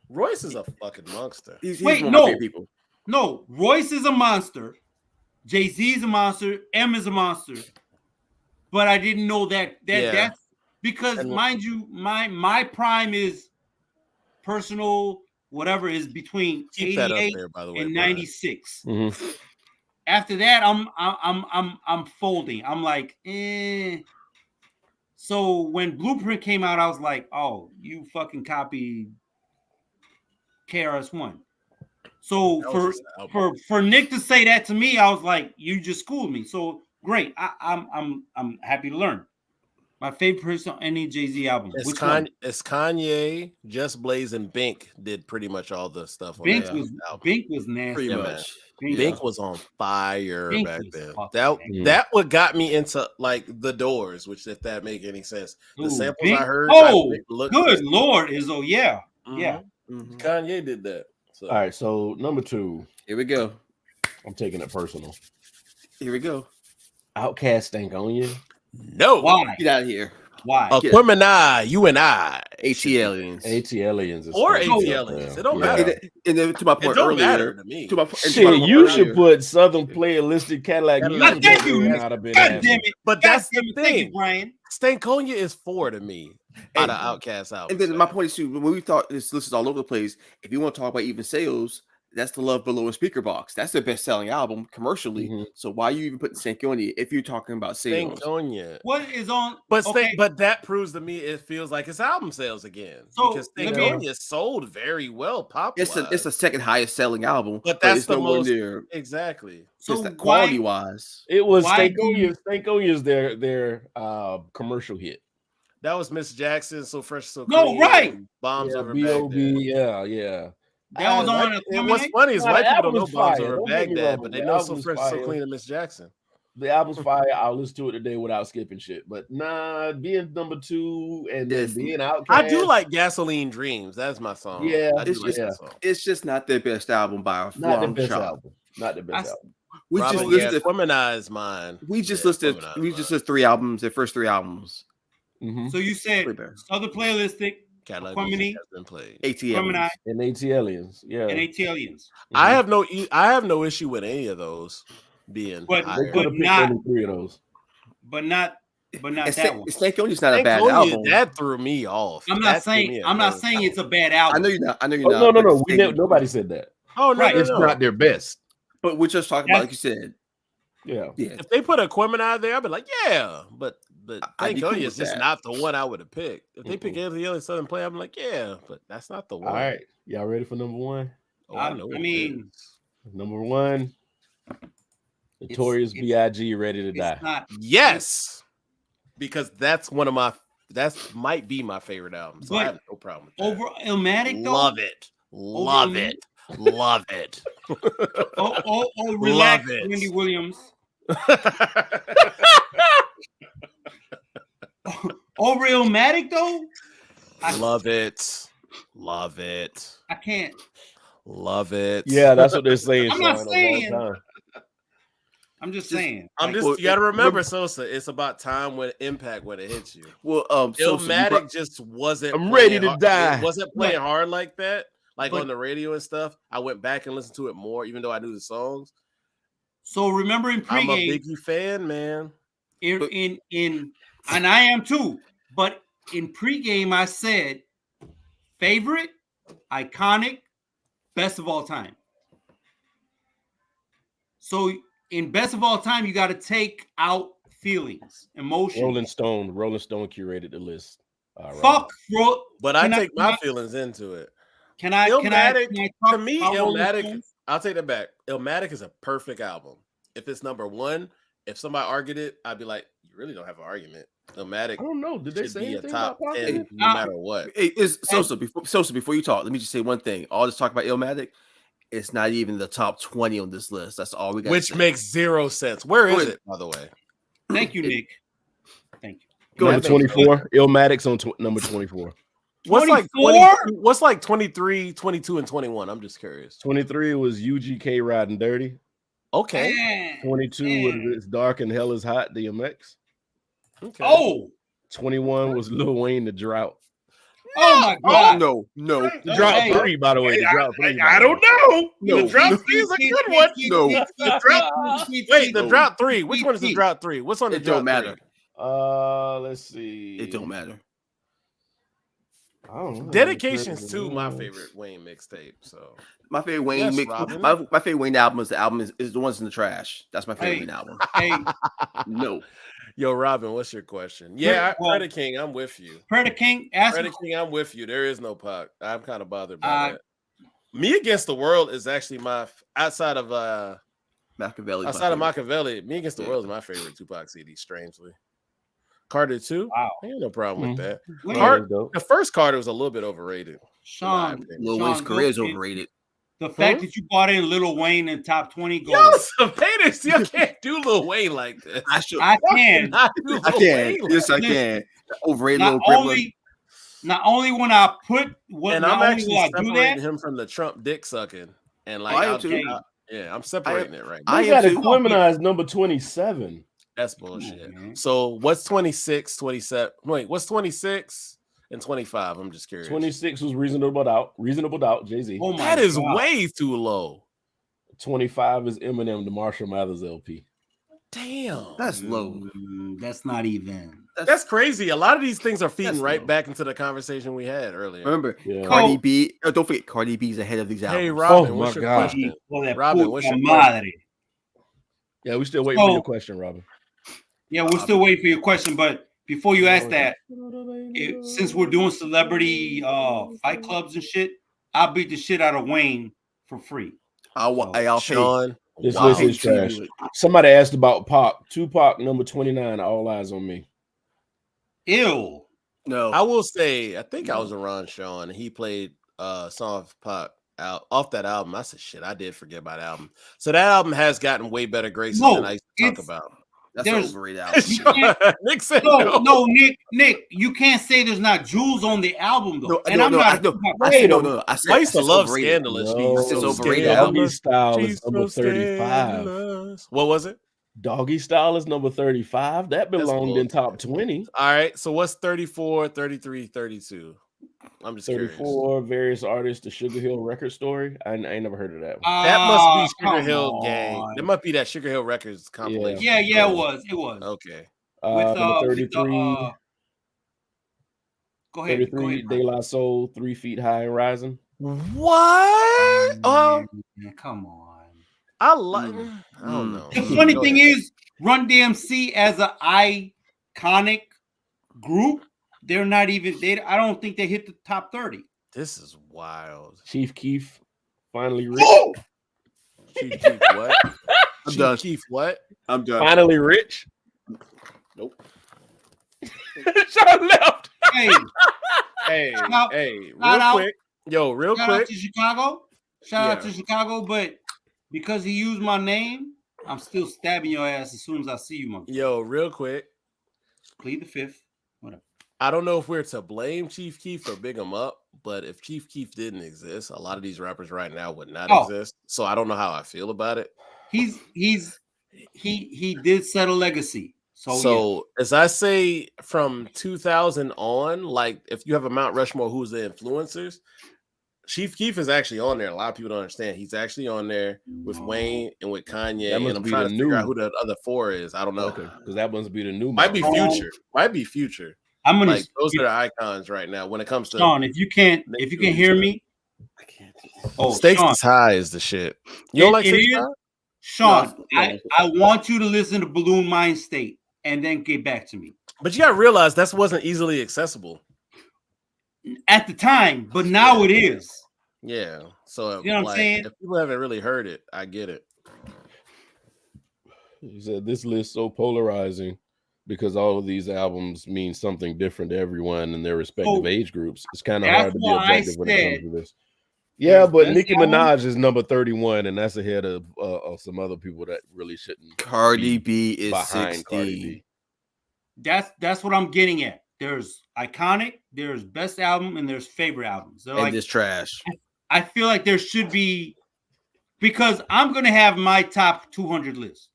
Royce is a fucking monster. he's Wait, one of my no. favorite people. No, Royce is a monster. Jay-Z is a monster. M is a monster. But I didn't know that's because, And- mind you, my prime is personal, whatever is between Keep that up 88 there, by the way, and Brian. 96. Mhm. After that, I'm folding. I'm like, eh. So when Blueprint came out, I was like, oh, you fucking copied KRS-One. So That was just the album. for Nick to say that to me, I was like, you just schooled me. So great. I'm happy to learn. My favorite person on any Jay-Z album. It's Which one? Kanye, Just Blaze, and Bink did pretty much all the stuff on Bink that was album. Bink was nasty. Pretty Yeah, much. Bink was on fire Bink back was then. fucking That what got me into like the Doors, which if that make any sense. The Ooh, samples Bink? I heard. Oh, looked good Lord, Izzo. Yeah. Mhm. Yeah. Mhm. Kanye did that. So. All right, so number 2, Here we go. I'm taking it personal. Here we go. Outkast stank on you. No. Why? Get out of here. Why? Aquemini, you and I. AT aliens. AT aliens is Or stank. AT aliens. It don't Yeah. matter. And then to my It point don't earlier, matter to me. Shit, you should put Southern Playalistic Cadillac Cadillac music. Thank on you, there, Nick. not have been God asked. damn it. But God that's damn the it. Thank you, thing. Brian. Stankonia is 4 to me out of Outkast albums. And then my point is too, when we thought this list is all over the place, if you want to talk about even sales, that's the Love Below a Speaker Box. That's their best selling album commercially. Mhm. So why are you even putting Stankonia if you're talking about sales? Stankonia. What is on? But okay. but that proves to me it feels like it's album sales again. So, Because let me- Stankonia sold very well pop. It's the second highest selling album, But that's it's the nowhere most near exactly. So just that why? quality wise. It was Why do you- Stankonia's their commercial hit. That was Miss Jackson, So Fresh, So No, Clean, right. and Bombs Yeah, Over B.O.B. Baghdad. Yeah. That was on a And what's funny is Nah, white the people don't know album's Bombs fire. Over Don't get me Baghdad, wrong, but they the know So album's Fresh, So fire. Clean and Miss Jackson. The album's fire. I'll listen to it today without skipping shit. But nah, being number 2 and then Yes. being Outkast. I do like Gasoline Dreams. That's my song. Yeah, I do it's like just- that song. It's just not their best album by a not the long best shot. album. Not the best album. We Robin, just yeah, listed Aquemini is mine. we just Yeah, listed Aquemini is we just mine. listed 3 albums, their first 3 albums. Mhm. So you said Way better. Southern Playalistic, Cadillac Aquemini, Music has been played. AT Gemini, aliens. And AT aliens. Yeah. and AT aliens. I Mhm. have no issue with any of those being But- They higher. could have picked not- only 3 of those. But not And that one. Stankonia's not a bad Stankonia, album. that threw me off. I'm That not threw saying me I'm not off. saying it's a bad album. I know you're not. I know you're Oh, not. no. but Nobody said that. Oh no, Right. no, It's no. not their best. But we're just talking about, like you said. Yeah. Yeah. If they put Aquemini there, I'd be like, yeah, but I'd be cool Stankonia with is just that. not the one I would have picked. If they pick anything else Southern Play, I'm like, yeah, but that's not the one. All right. Y'all ready for number 1? Oh, I know what it mean, is. Number 1. Notorious it's- B.I.G. Ready to it's Die. not. Yes, because that's one of my. That might be my favorite album. So I But have no problem with that. Over Illmatic though. Love it, love Over- it, love it. Relax, Love it. Wendy Williams. Over Illmatic though, Love it, love it, I can't. love it. Yeah, that's what they're saying. I'm not Sean, a long saying- time. I'm just Just- saying. I'm Like, just. well, You got to it- remember, Sosa. It's about time when impact when it hits you. Well, so you Illmatic brought- just wasn't. I'm playing ready to hard- die. It wasn't playing Right. hard like that, like But- on the radio and stuff. I went back and listened to it more, even though I knew the songs. so remember in I'm a pregame, Biggie fan, man. in and I am too. But in pregame, I said favorite, iconic, best of all time. So in best of all time, you got to take out feelings, emotions. Rolling Stone curated the list. All right. Fuck, bro. But I Can take my can feelings into it. Can I Illmatic, talk to me, about Rolling Illmatic. Stones? I'll take that back. Illmatic is a perfect album. If it's number 1, if somebody argued it, I'd be like, you really don't have an argument. Illmatic I don't know. Did they should say be a anything top about 10 Pop? no matter what. Hey, Sosa, before you talk, let me just say one thing. All this talk about Illmatic, it's not even the top 20 on this list. That's all we got. Which makes 0 sense. Where is Wait. it, by the way? Thank you, Nick. Thank you. Number 24. Illmatic's on number 24. What's like 24? what's like 23, 22, and 21? I'm just curious. 23 was UGK Riding Dirty. Okay. Man, 22 was It's Dark and Hell is Hot, DMX. Okay. Oh, 21 was Lil Wayne, The Drought. oh my God. No. The Drought Hey. 3, by the way. The Drought 3. I don't know. No. The Drought 3 is a good one. No. Wait, the Drought 3. Which one is the Drought 3? What's on the It Drought don't matter. 3? Let's see. It don't matter. I don't know. Dedications to my favorite Wayne mixtape. So My favorite Wayne Yes, mix. Robin. My favorite Wayne album is the ones in the trash. That's my favorite Hey. Wayne album. Hey, No. Yo, Robin, what's your question? Yeah, Well- Predator King, I'm with you. Predator King, ask me. Predator King, I'm with you. There is no Pac. I'm kind of bothered by that. Me Against the World is actually my outside of Machiavelli. Machiavelli. Me Against the World is my favorite Tupac CD. Strangely, Carter 2. Wow. I ain't no problem with that. Wait, The first Carter was a little bit overrated. Sean, Lil Wayne's Sean, career is look, overrated. The fact that you bought in Lil Wayne in top 20 goals. Yo, some haters still can't do Lil Wayne like this. I should. I can. Not do Lil I can. Wayne like Yes, I Listen, can. Overrated Not little gremlin. only when I put what And not I'm only actually will I do separating that. him from the Trump dick sucking. And like, I am I'll- too. yeah, I'm separating it right now. I I am got too. Equimanize number 27. That's bullshit. man. So what's 26, 27? Wait, what's 26 and 25? I'm just curious. 26 was Reasonable Doubt, Jay-Z. Oh my That is God. way too low. 25 is Eminem, the Marshall Mathers LP. Damn. That's low. That's not even. That's crazy. A lot of these things are feeding That's right low. back into the conversation we had earlier. Remember, Yeah. Cardi B. Oh, don't forget, Cardi B's ahead of these albums. Hey, Robin, Oh, what's my your God. question? Well, that Robin, what's puta your question? madre. Yeah, we still waiting for So- your question, Robin. Yeah, we're still waiting for your question, but before you ask that, since we're doing celebrity fight clubs and shit, I'll beat the shit out of Wayne for free. I'll pay. Sean. This Wow. list is trash. Somebody asked about Pac. Tupac, number 29, All Eyes on Me. Ew. No. I will say, I think I was around Sean and he played Song of Pac out off that album. I said, shit, I did forget about that album. So that album has gotten way better graces No, than I used to talk it's- about. That's an there's- overrated album. You can't- Nick said No, Nick, you can't say there's not jewels on the album though. No, And no, I'm no, not. I a know. Tupac I fan. said no. I said I used to it's love overrated. Scandalous. No, It's overrated. Doggy Style is She's number so 35. scandalous. What was it? Doggy Style is number 35. That belonged in top 20. All right. So what's 34, 33, 32? I'm just curious. 34, various artists, the Sugar Hill Record Story. I ain't never heard of that one. That must be Sugar Come Hill Gang. on. That must be that Sugar Hill Records compilation. Yeah, it was. It was. Okay. Number 33, Go ahead. 33, De La Soul, 3 Feet High and Rising. What? Oh, Man, come on. I like. I don't know. The funny Go thing ahead. is, Run DMC as an iconic group, they're not even. I don't think they hit the top 30. This is wild. Chief Keef, Finally Rich. Oh! Chief Keef what? I'm done. Chief Keef what? I'm done. Finally Rich. Nope. Sean left. Hey, Hey, Shout- hey, shout real out. quick. Yo, real shout out quick. to Chicago. Shout out Yeah. to Chicago, but because he used my name, I'm still stabbing your ass as soon as I see you, man. Yo, real quick. Plead the fifth. Whatever. I don't know if we're to blame Chief Keef or big him up, but if Chief Keef didn't exist, a lot of these rappers right now would not Oh. exist. So I don't know how I feel about it. He did set a legacy. So as I say, from 2000 on, like if you have a Mount Rushmore, who's the influencers? Chief Keef is actually on there. A lot of people don't understand. He's actually on there with Wayne and with Kanye. That And must I'm be trying the to figure new- out who the other four is. I don't know. Okay, because that must be the new. Might be Mount. Future. Might be Future. I'm gonna Like those are the icons right now when it comes to Sean, if you can hear me, I can't. oh Stakes Sean, is high is the shit. You don't like it Stakes is. High? Sean, No. I want you to listen to Balloon Mind State and then get back to me. But you gotta realize that wasn't easily accessible. At the time, but now it is. Yeah. So You know what I'm like, saying? if people haven't really heard it, I get it. He said this list so polarizing because all of these albums mean something different to everyone in their respective Oh, age groups. It's kind of that's hard to be why I objective when it said comes to this. Yeah, but best Nicki album- Minaj is number 31, and that's ahead of some other people that really shouldn't Cardi B is behind Cardi 60. B. That's what I'm getting at. There's iconic, there's best album, and there's favorite albums. They're And like this trash. I feel like there should be, because I'm gonna have my top 200 list,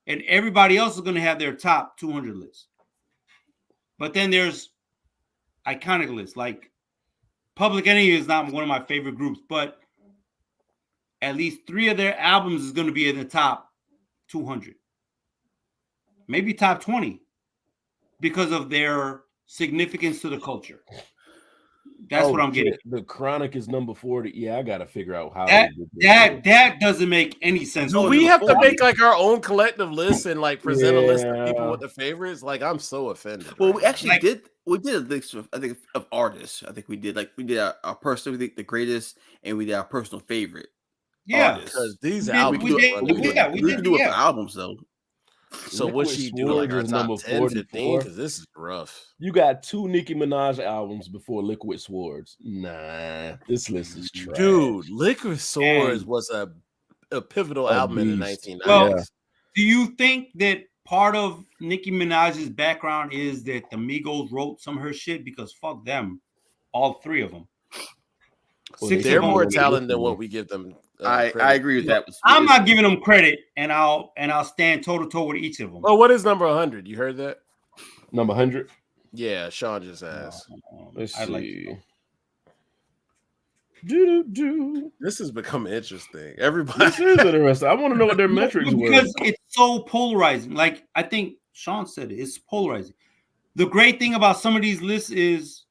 and everybody else is gonna have their top 200 list. But then there's iconic lists. Like Public Enemy is not one of my favorite groups, but at least 3 of their albums is gonna be in the top 200, maybe top 20, because of their significance to the culture. That's what I'm getting. The Chronic is number 40. Yeah, I gotta figure out how that doesn't make any sense. Do we have to make like our own collective list and like present a list of people with the favorites? Like, I'm so offended. Well, we actually did a list of, I think, of artists. I think we did our personal, the greatest, and we did our personal favorite. Yeah, because these albums we can do it for albums though. So what she do like our top 10, 15? Because this is rough. You got 2 Nicki Minaj albums before Liquid Swords. Nah, this list is trash. Dude, Liquid Swords was a pivotal album in the 1990s. Well, do you think that part of Nicki Minaj's background is that the Migos wrote some of her shit? Because fuck them, all 3 of them. Well, they're more talented than what we give them. I agree with that. I'm not giving them credit, and I'll stand toe to toe with each of them. Oh, what is number 100? You heard that? Number 100? Yeah, Sean just asked. Let's see. This has become interesting. Everybody, this is interesting. I want to know what their metrics were, because it's so polarizing. Like I think Sean said, it's polarizing. The great thing about some of these lists is,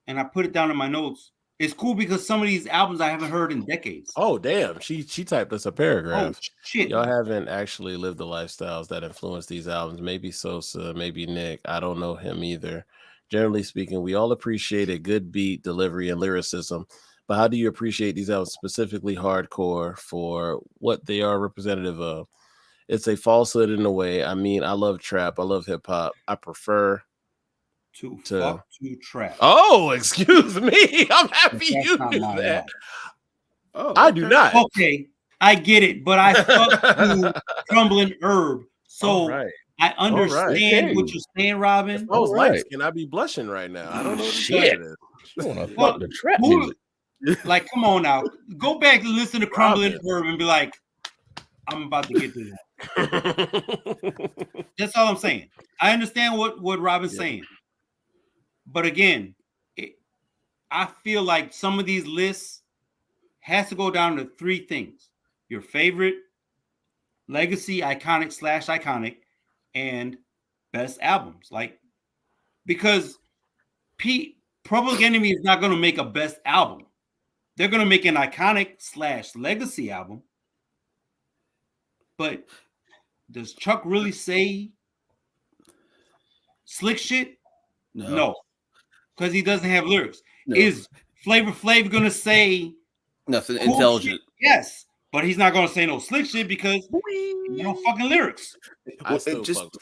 and I put it down in my notes, it's cool because some of these albums I haven't heard in decades. Oh, damn. She typed us a paragraph. Oh, shit. Y'all haven't actually lived the lifestyles that influence these albums. Maybe Sosa, maybe Nick. I don't know him either. Generally speaking, we all appreciate a good beat, delivery, and lyricism. But how do you appreciate these albums, specifically hardcore, for what they are representative of? It's a falsehood in a way. I mean, I love trap. I love hip hop. I prefer to trap. Oh, excuse me. I'm happy you knew that. Oh, I do not. Okay, I get it, but I fuck to Crumbling Herb, so I understand what you're saying, Robin. If I was light skin, I'd be blushing right now. I don't know what shit is. The trap music. Like, come on now, go back and listen to Crumbling Herb and be like, I'm about to get to that. That's all I'm saying. I understand what Robin's saying. But again, I feel like some of these lists has to go down to 3 things: your favorite, legacy, iconic, and best albums. Like, because Public Enemy is not going to make a best album. They're going to make an iconic/legacy album. But does Chuck really say slick shit? No. Because he doesn't have lyrics. No. Is Flavor Flav gonna say nothing cool intelligent? Shit? Yes, but he's not gonna say no slick shit because no fucking lyrics. Well,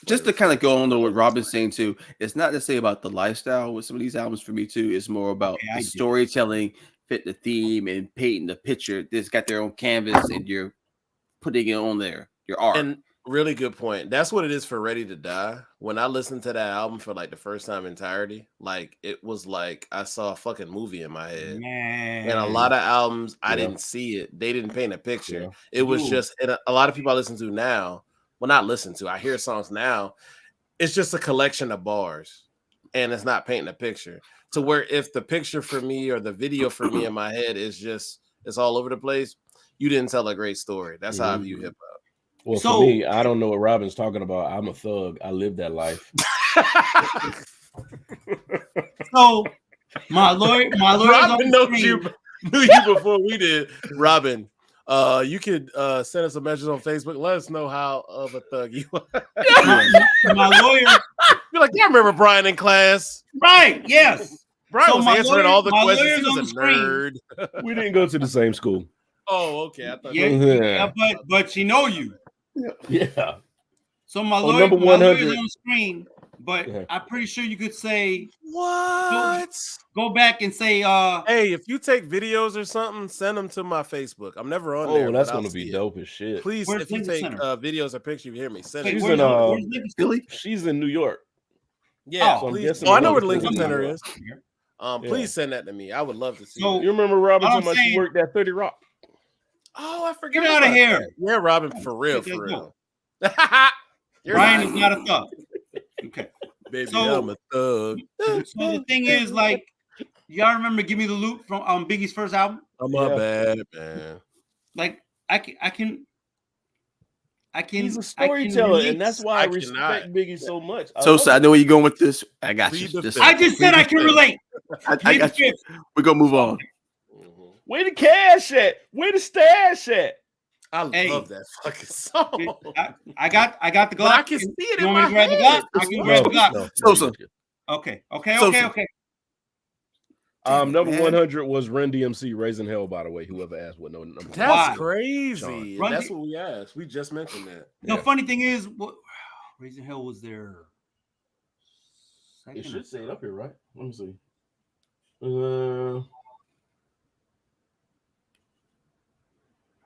just to kind of go on to what Robin's saying too, it's not to say about the lifestyle with some of these albums for me too. It's more about the storytelling, fit the theme, and painting the picture. This got their own canvas, and you're putting it on there. Your art. And really good point. That's what it is for Ready to Die. When I listened to that album for like the first time entirety, like it was like I saw a fucking movie in my head. Man. And a lot of albums, I didn't see it. They didn't paint a picture. Yeah. It was just, and a lot of people I listen to now, well, not listen to, I hear songs now. It's just a collection of bars, and it's not painting a picture. To where if the picture for me or the video for me in my head is just, it's all over the place, you didn't tell a great story. That's how I view hip hop. Well, for me, I don't know what Robin's talking about. I'm a thug. I live that life. So my lawyer Robin knew you before we did. Robin, you could send us a message on Facebook. Let us know how of a thug you are. My lawyer, you're like, yeah, I remember Brian in class. Right? Yes. Brian was answering all the questions. He was a nerd. We didn't go to the same school. Oh, okay. I thought but she know you. Yeah. So my lawyer's on the screen, but I'm pretty sure you could say what? Go back and say, hey, if you take videos or something, send them to my Facebook. I'm never on there. Oh, that's gonna be dope as shit. Please, if you take videos or pictures, you hear me. Send it. She's in New York. Yeah, So I'm please. guessing Oh, I it know where was the Lincoln Lincoln Center Center. is. Yeah. Please send that to me. I would love to see So- it. You remember Robin All I'm talking about she saying- worked at 30 Rock? Oh, I forgot. Get out of about here. that. Yeah, Robin, for real, Let's for go. real. You're Brian lying. is not a thug. Okay. Baby, So- I'm a thug. So the thing is, like, y'all remember "Give Me the Loot" from Biggie's first album? I'm Yeah. a bad man. Like, I can. He's a storyteller, and that's why I I respect cannot. Biggie so much. So I know where you're going with this. I got Read you. the Just, film. I just said I can relate. I got you. We're gonna move on. Where the cash at? Where the stash at? I Hey. love that fucking song. I got the Glock. But I can see it You in want me my to grab the Glock? head. I can grab the Glock. Sosa. Okay. So- Number Man. 100 was Run DMC, Raising Hell, by the way. Whoever asked what number. That's Why? crazy. Run That's the- what we asked. We just mentioned that. The Yeah. funny thing is, Raising Hell was their second. It should say it up here, right? Let me see.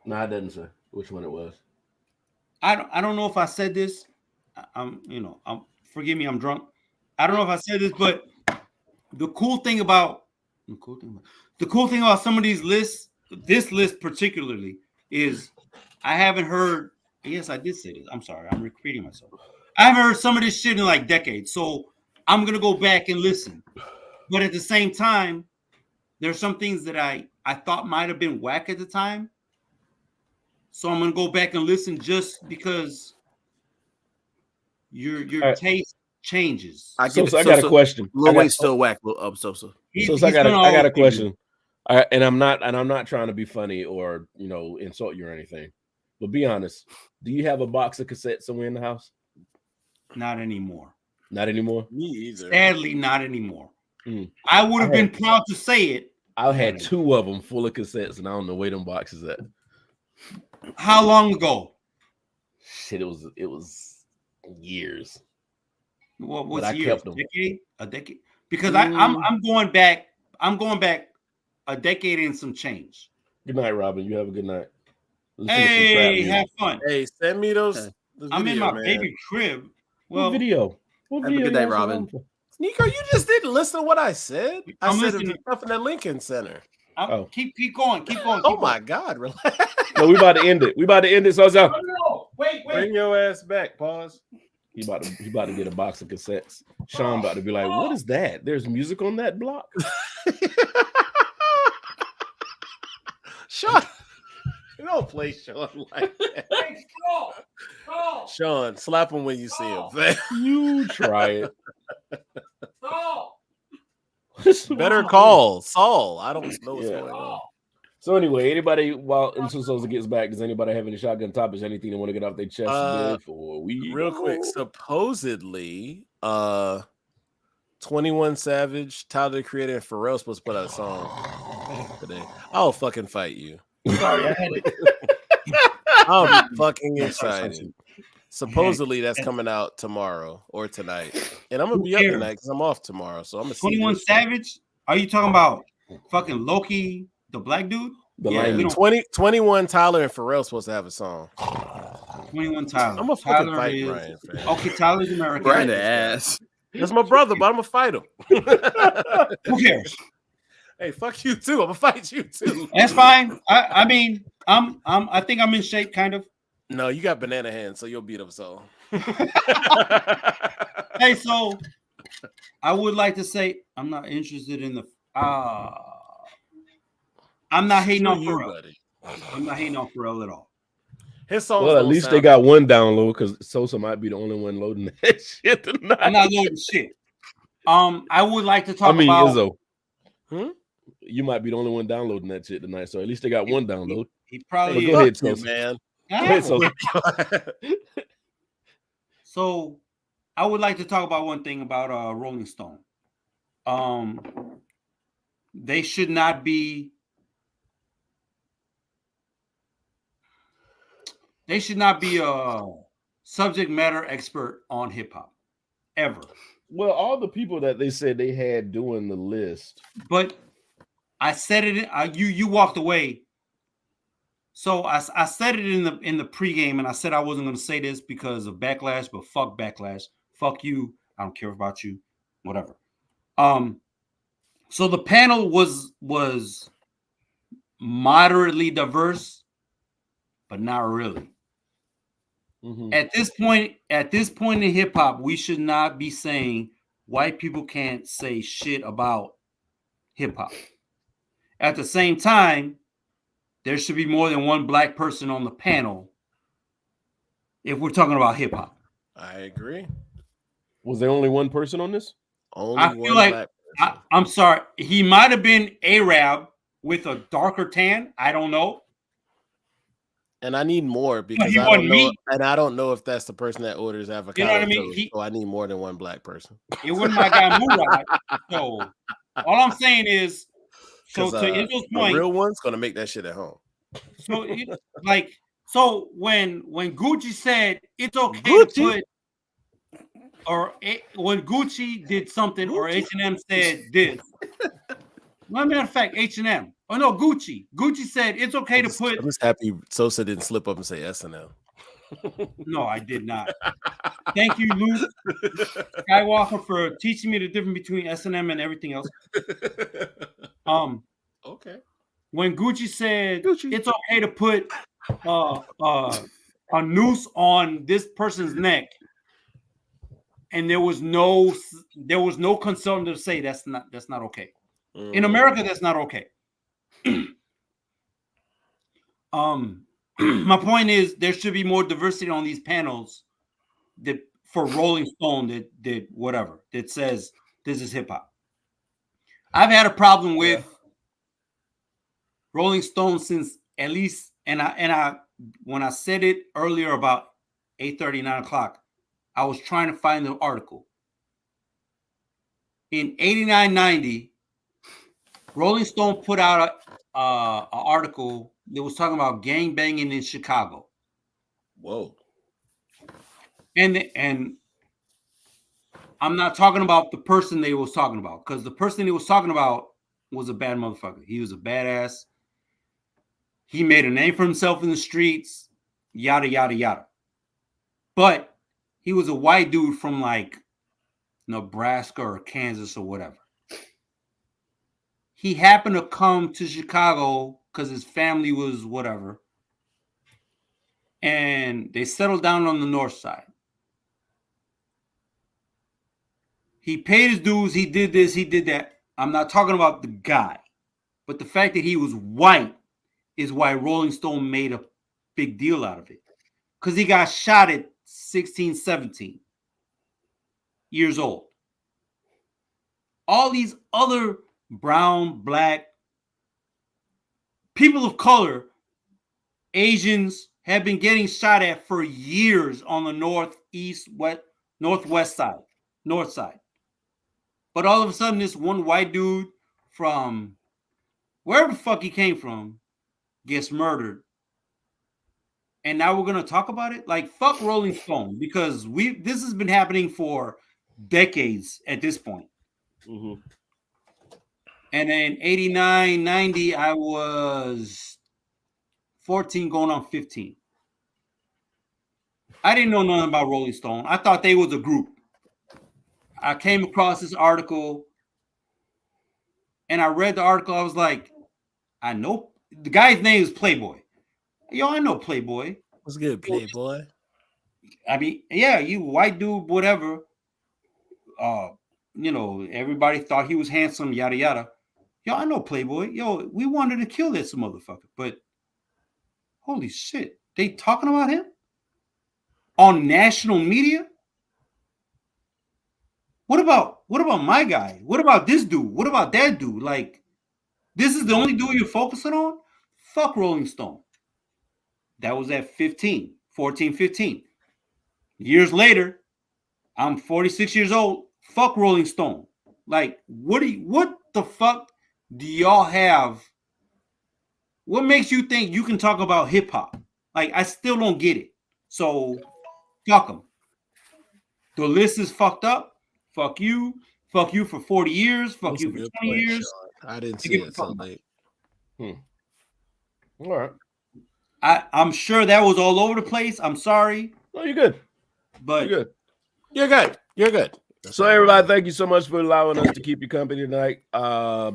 Nah, it doesn't say which one it was. I don't know if I said this. I'm forgive me, I'm drunk. I don't know if I said this, but the cool thing about some of these lists, this list particularly, is I haven't heard. Yes, I did say this. I'm sorry, I'm repeating myself. I haven't heard some of this shit in like decades, so I'm gonna go back and listen. But at the same time, there's some things that I thought might have been whack at the time. So I'm gonna go back and listen just because your taste changes. I get it. I got a question. Lil Wayne's still whack. Sosa. So I got a question. And I'm not trying to be funny or insult you or anything. But be honest. Do you have a box of cassettes somewhere in the house? Not anymore. Not anymore? Me either. Sadly, not anymore. Mm. I would have been proud to say it. I had 2 of them full of cassettes, and I don't know where them boxes at. How long ago? Shit, it was years. What But was I years? kept them. A decade? Because I'm going back. I'm going back a decade and some change. Good night, Robin. You have a good night. Listen to some trap Hey, music. have fun. Hey, send me those. the I'm in video, my man. baby crib. What Well, video? What Have a video good night, you watching Robin. on for? Nico, you just didn't listen to what I said. I'm I said listening. the stuff in the Lincoln Center. Oh. keep going. Keep going. Oh my God, relax. No, we about to end it. So No, wait. Bring your ass back. Pause. he about to get a box of cassettes. Sean about to be like, what is that? There's music on that block? Sean, you don't play Sean like that. Hey, Stall. Sean, slap him when you see him. man. You try it. Better call Saul. I don't know what's Yeah. going on. So anyway, anybody while Sosa gets back, does anybody have any shotgun topics? Anything they want to get off their chest before we Real go? quick, supposedly, 21 Savage, Tyler the Creator, and Pharrell supposed to put out a song today. I'll fucking fight you. Sorry, I had it. I'm fucking excited. Supposedly that's coming out tomorrow or tonight, and I'm gonna be up cares? tonight because I'm off tomorrow. So I'm gonna see 21 this. Savage? Are you talking about fucking Loki, the black dude? The Yeah, line we is- don't- 21 Tyler and Pharrell supposed to have a song. 21 Tyler. I'm gonna fucking Tyler fight is- Brian. Fam. Okay, Tyler's American. Brian the ass. That's my brother, but I'm gonna fight him. Who cares? Hey, fuck you too. I'm gonna fight you too. That's fine. I mean, I think I'm in shape, kind of. No, you got banana hands, so you'll beat him. So. Hey, so I would like to say I'm not interested in the. I'm not hating on you, Pharrell. buddy. I'm not hating on Pharrell at all. His songs. Well, at don't least they sound- got one download because Sosa might be the only one loading that shit tonight. I'm not loading shit. I would like to talk about. Izzo. Hmm? You might be the only one downloading that shit tonight, so at least they got one download. He But probably go is. ahead, Fuck you, Sosa. man. Go ahead, Sosa. So I would like to talk about one thing about Rolling Stone. They should not be. They should not be a subject matter expert on hip hop ever. Well, all the people that they said they had doing the list. But I said it. You walked away. So I said it in the pregame, and I said I wasn't going to say this because of backlash. But fuck backlash. Fuck you. I don't care about you. whatever. So the panel was moderately diverse, but not really. Mm-hmm. At this point in hip hop, we should not be saying white people can't say shit about hip hop. At the same time, there should be more than one black person on the panel if we're talking about hip hop. I agree. Was there only one person on this? Only I feel one like black person. I'm sorry, he might have been Arab with a darker tan. I don't know. And I need more because he I wasn't don't know, me. and I don't know if that's the person that orders avocado You know what I mean? toast. So I need more than one black person. It wasn't my guy Murad. So all I'm saying is, so to Israel's a point, real one's gonna make that shit at home. so so when Gucci said it's okay to put, or when Gucci did something, or H&M said this. Well, matter of fact, H&M. Oh no, Gucci. Gucci said it's okay to put. I'm just happy Sosa didn't slip up and say S&L. No, I did not. Thank you, Luke Skywalker, for teaching me the difference between S&M and everything else. Okay. When Gucci said it's okay to put a noose on this person's neck, and there was no consultant to say that's not okay. In America, that's not okay. My point is there should be more diversity on these panels that for Rolling Stone that whatever that says this is hip hop. I've had a problem with Rolling Stone since at least, and I when I said it earlier about 8:30, 9 o'clock, I was trying to find the article. In 89, 90, Rolling Stone put out an article that was talking about gang banging in Chicago. Whoa. And I'm not talking about the person they was talking about, because the person he was talking about was a bad motherfucker. He was a badass. He made a name for himself in the streets, yada, yada, yada. But he was a white dude from like Nebraska or Kansas or whatever. He happened to come to Chicago because his family was whatever. And they settled down on the north side. He paid his dues. He did this. He did that. I'm not talking about the guy. But the fact that he was white is why Rolling Stone made a big deal out of it. Because he got shot at 16, 17 years old. All these other brown, black, people of color, Asians have been getting shot at for years on the northwest side, north side. But all of a sudden, this one white dude from wherever the fuck he came from gets murdered. And now we're going to talk about it? Like, fuck Rolling Stone, because this has been happening for decades at this point. Mm-hmm. And then 89, 90, I was 14 going on 15. I didn't know nothing about Rolling Stone. I thought they was a group. I came across this article and I read the article. I was like, I know the guy's name is Playboy. Yo, I know Playboy. What's good, Playboy? I mean, yeah, you white dude, whatever. Everybody thought he was handsome, yada yada. Yo, I know Playboy. Yo, we wanted to kill this motherfucker, but holy shit, they talking about him on national media? What about my guy? What about this dude? What about that dude? Like, this is the only dude you're focusing on? Fuck Rolling Stone. That was at 14, 15. Years later, I'm 46 years old. Fuck Rolling Stone. Like, what the fuck do y'all have? What makes you think you can talk about hip hop? Like, I still don't get it. So, fuck them. The list is fucked up. Fuck you. Fuck you for 40 years. Fuck you for 20 years. Sean. I didn't see it so late. All right. I'm sure that was all over the place. I'm sorry. No, you're good. But you're good. You're good. You're good. So everybody, thank you so much for allowing us to keep you company tonight,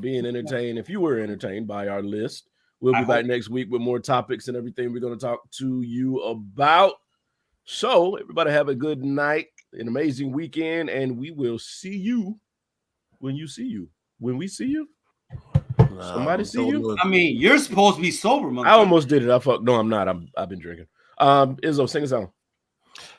being entertained. If you were entertained by our list, we'll be back next week with more topics and everything we're going to talk to you about. So everybody have a good night, an amazing weekend, and we will see you when you see you. When we see you, somebody see you. I mean, you're supposed to be sober, I almost did it. No, I'm not. I've been drinking. Izzo, sing a song.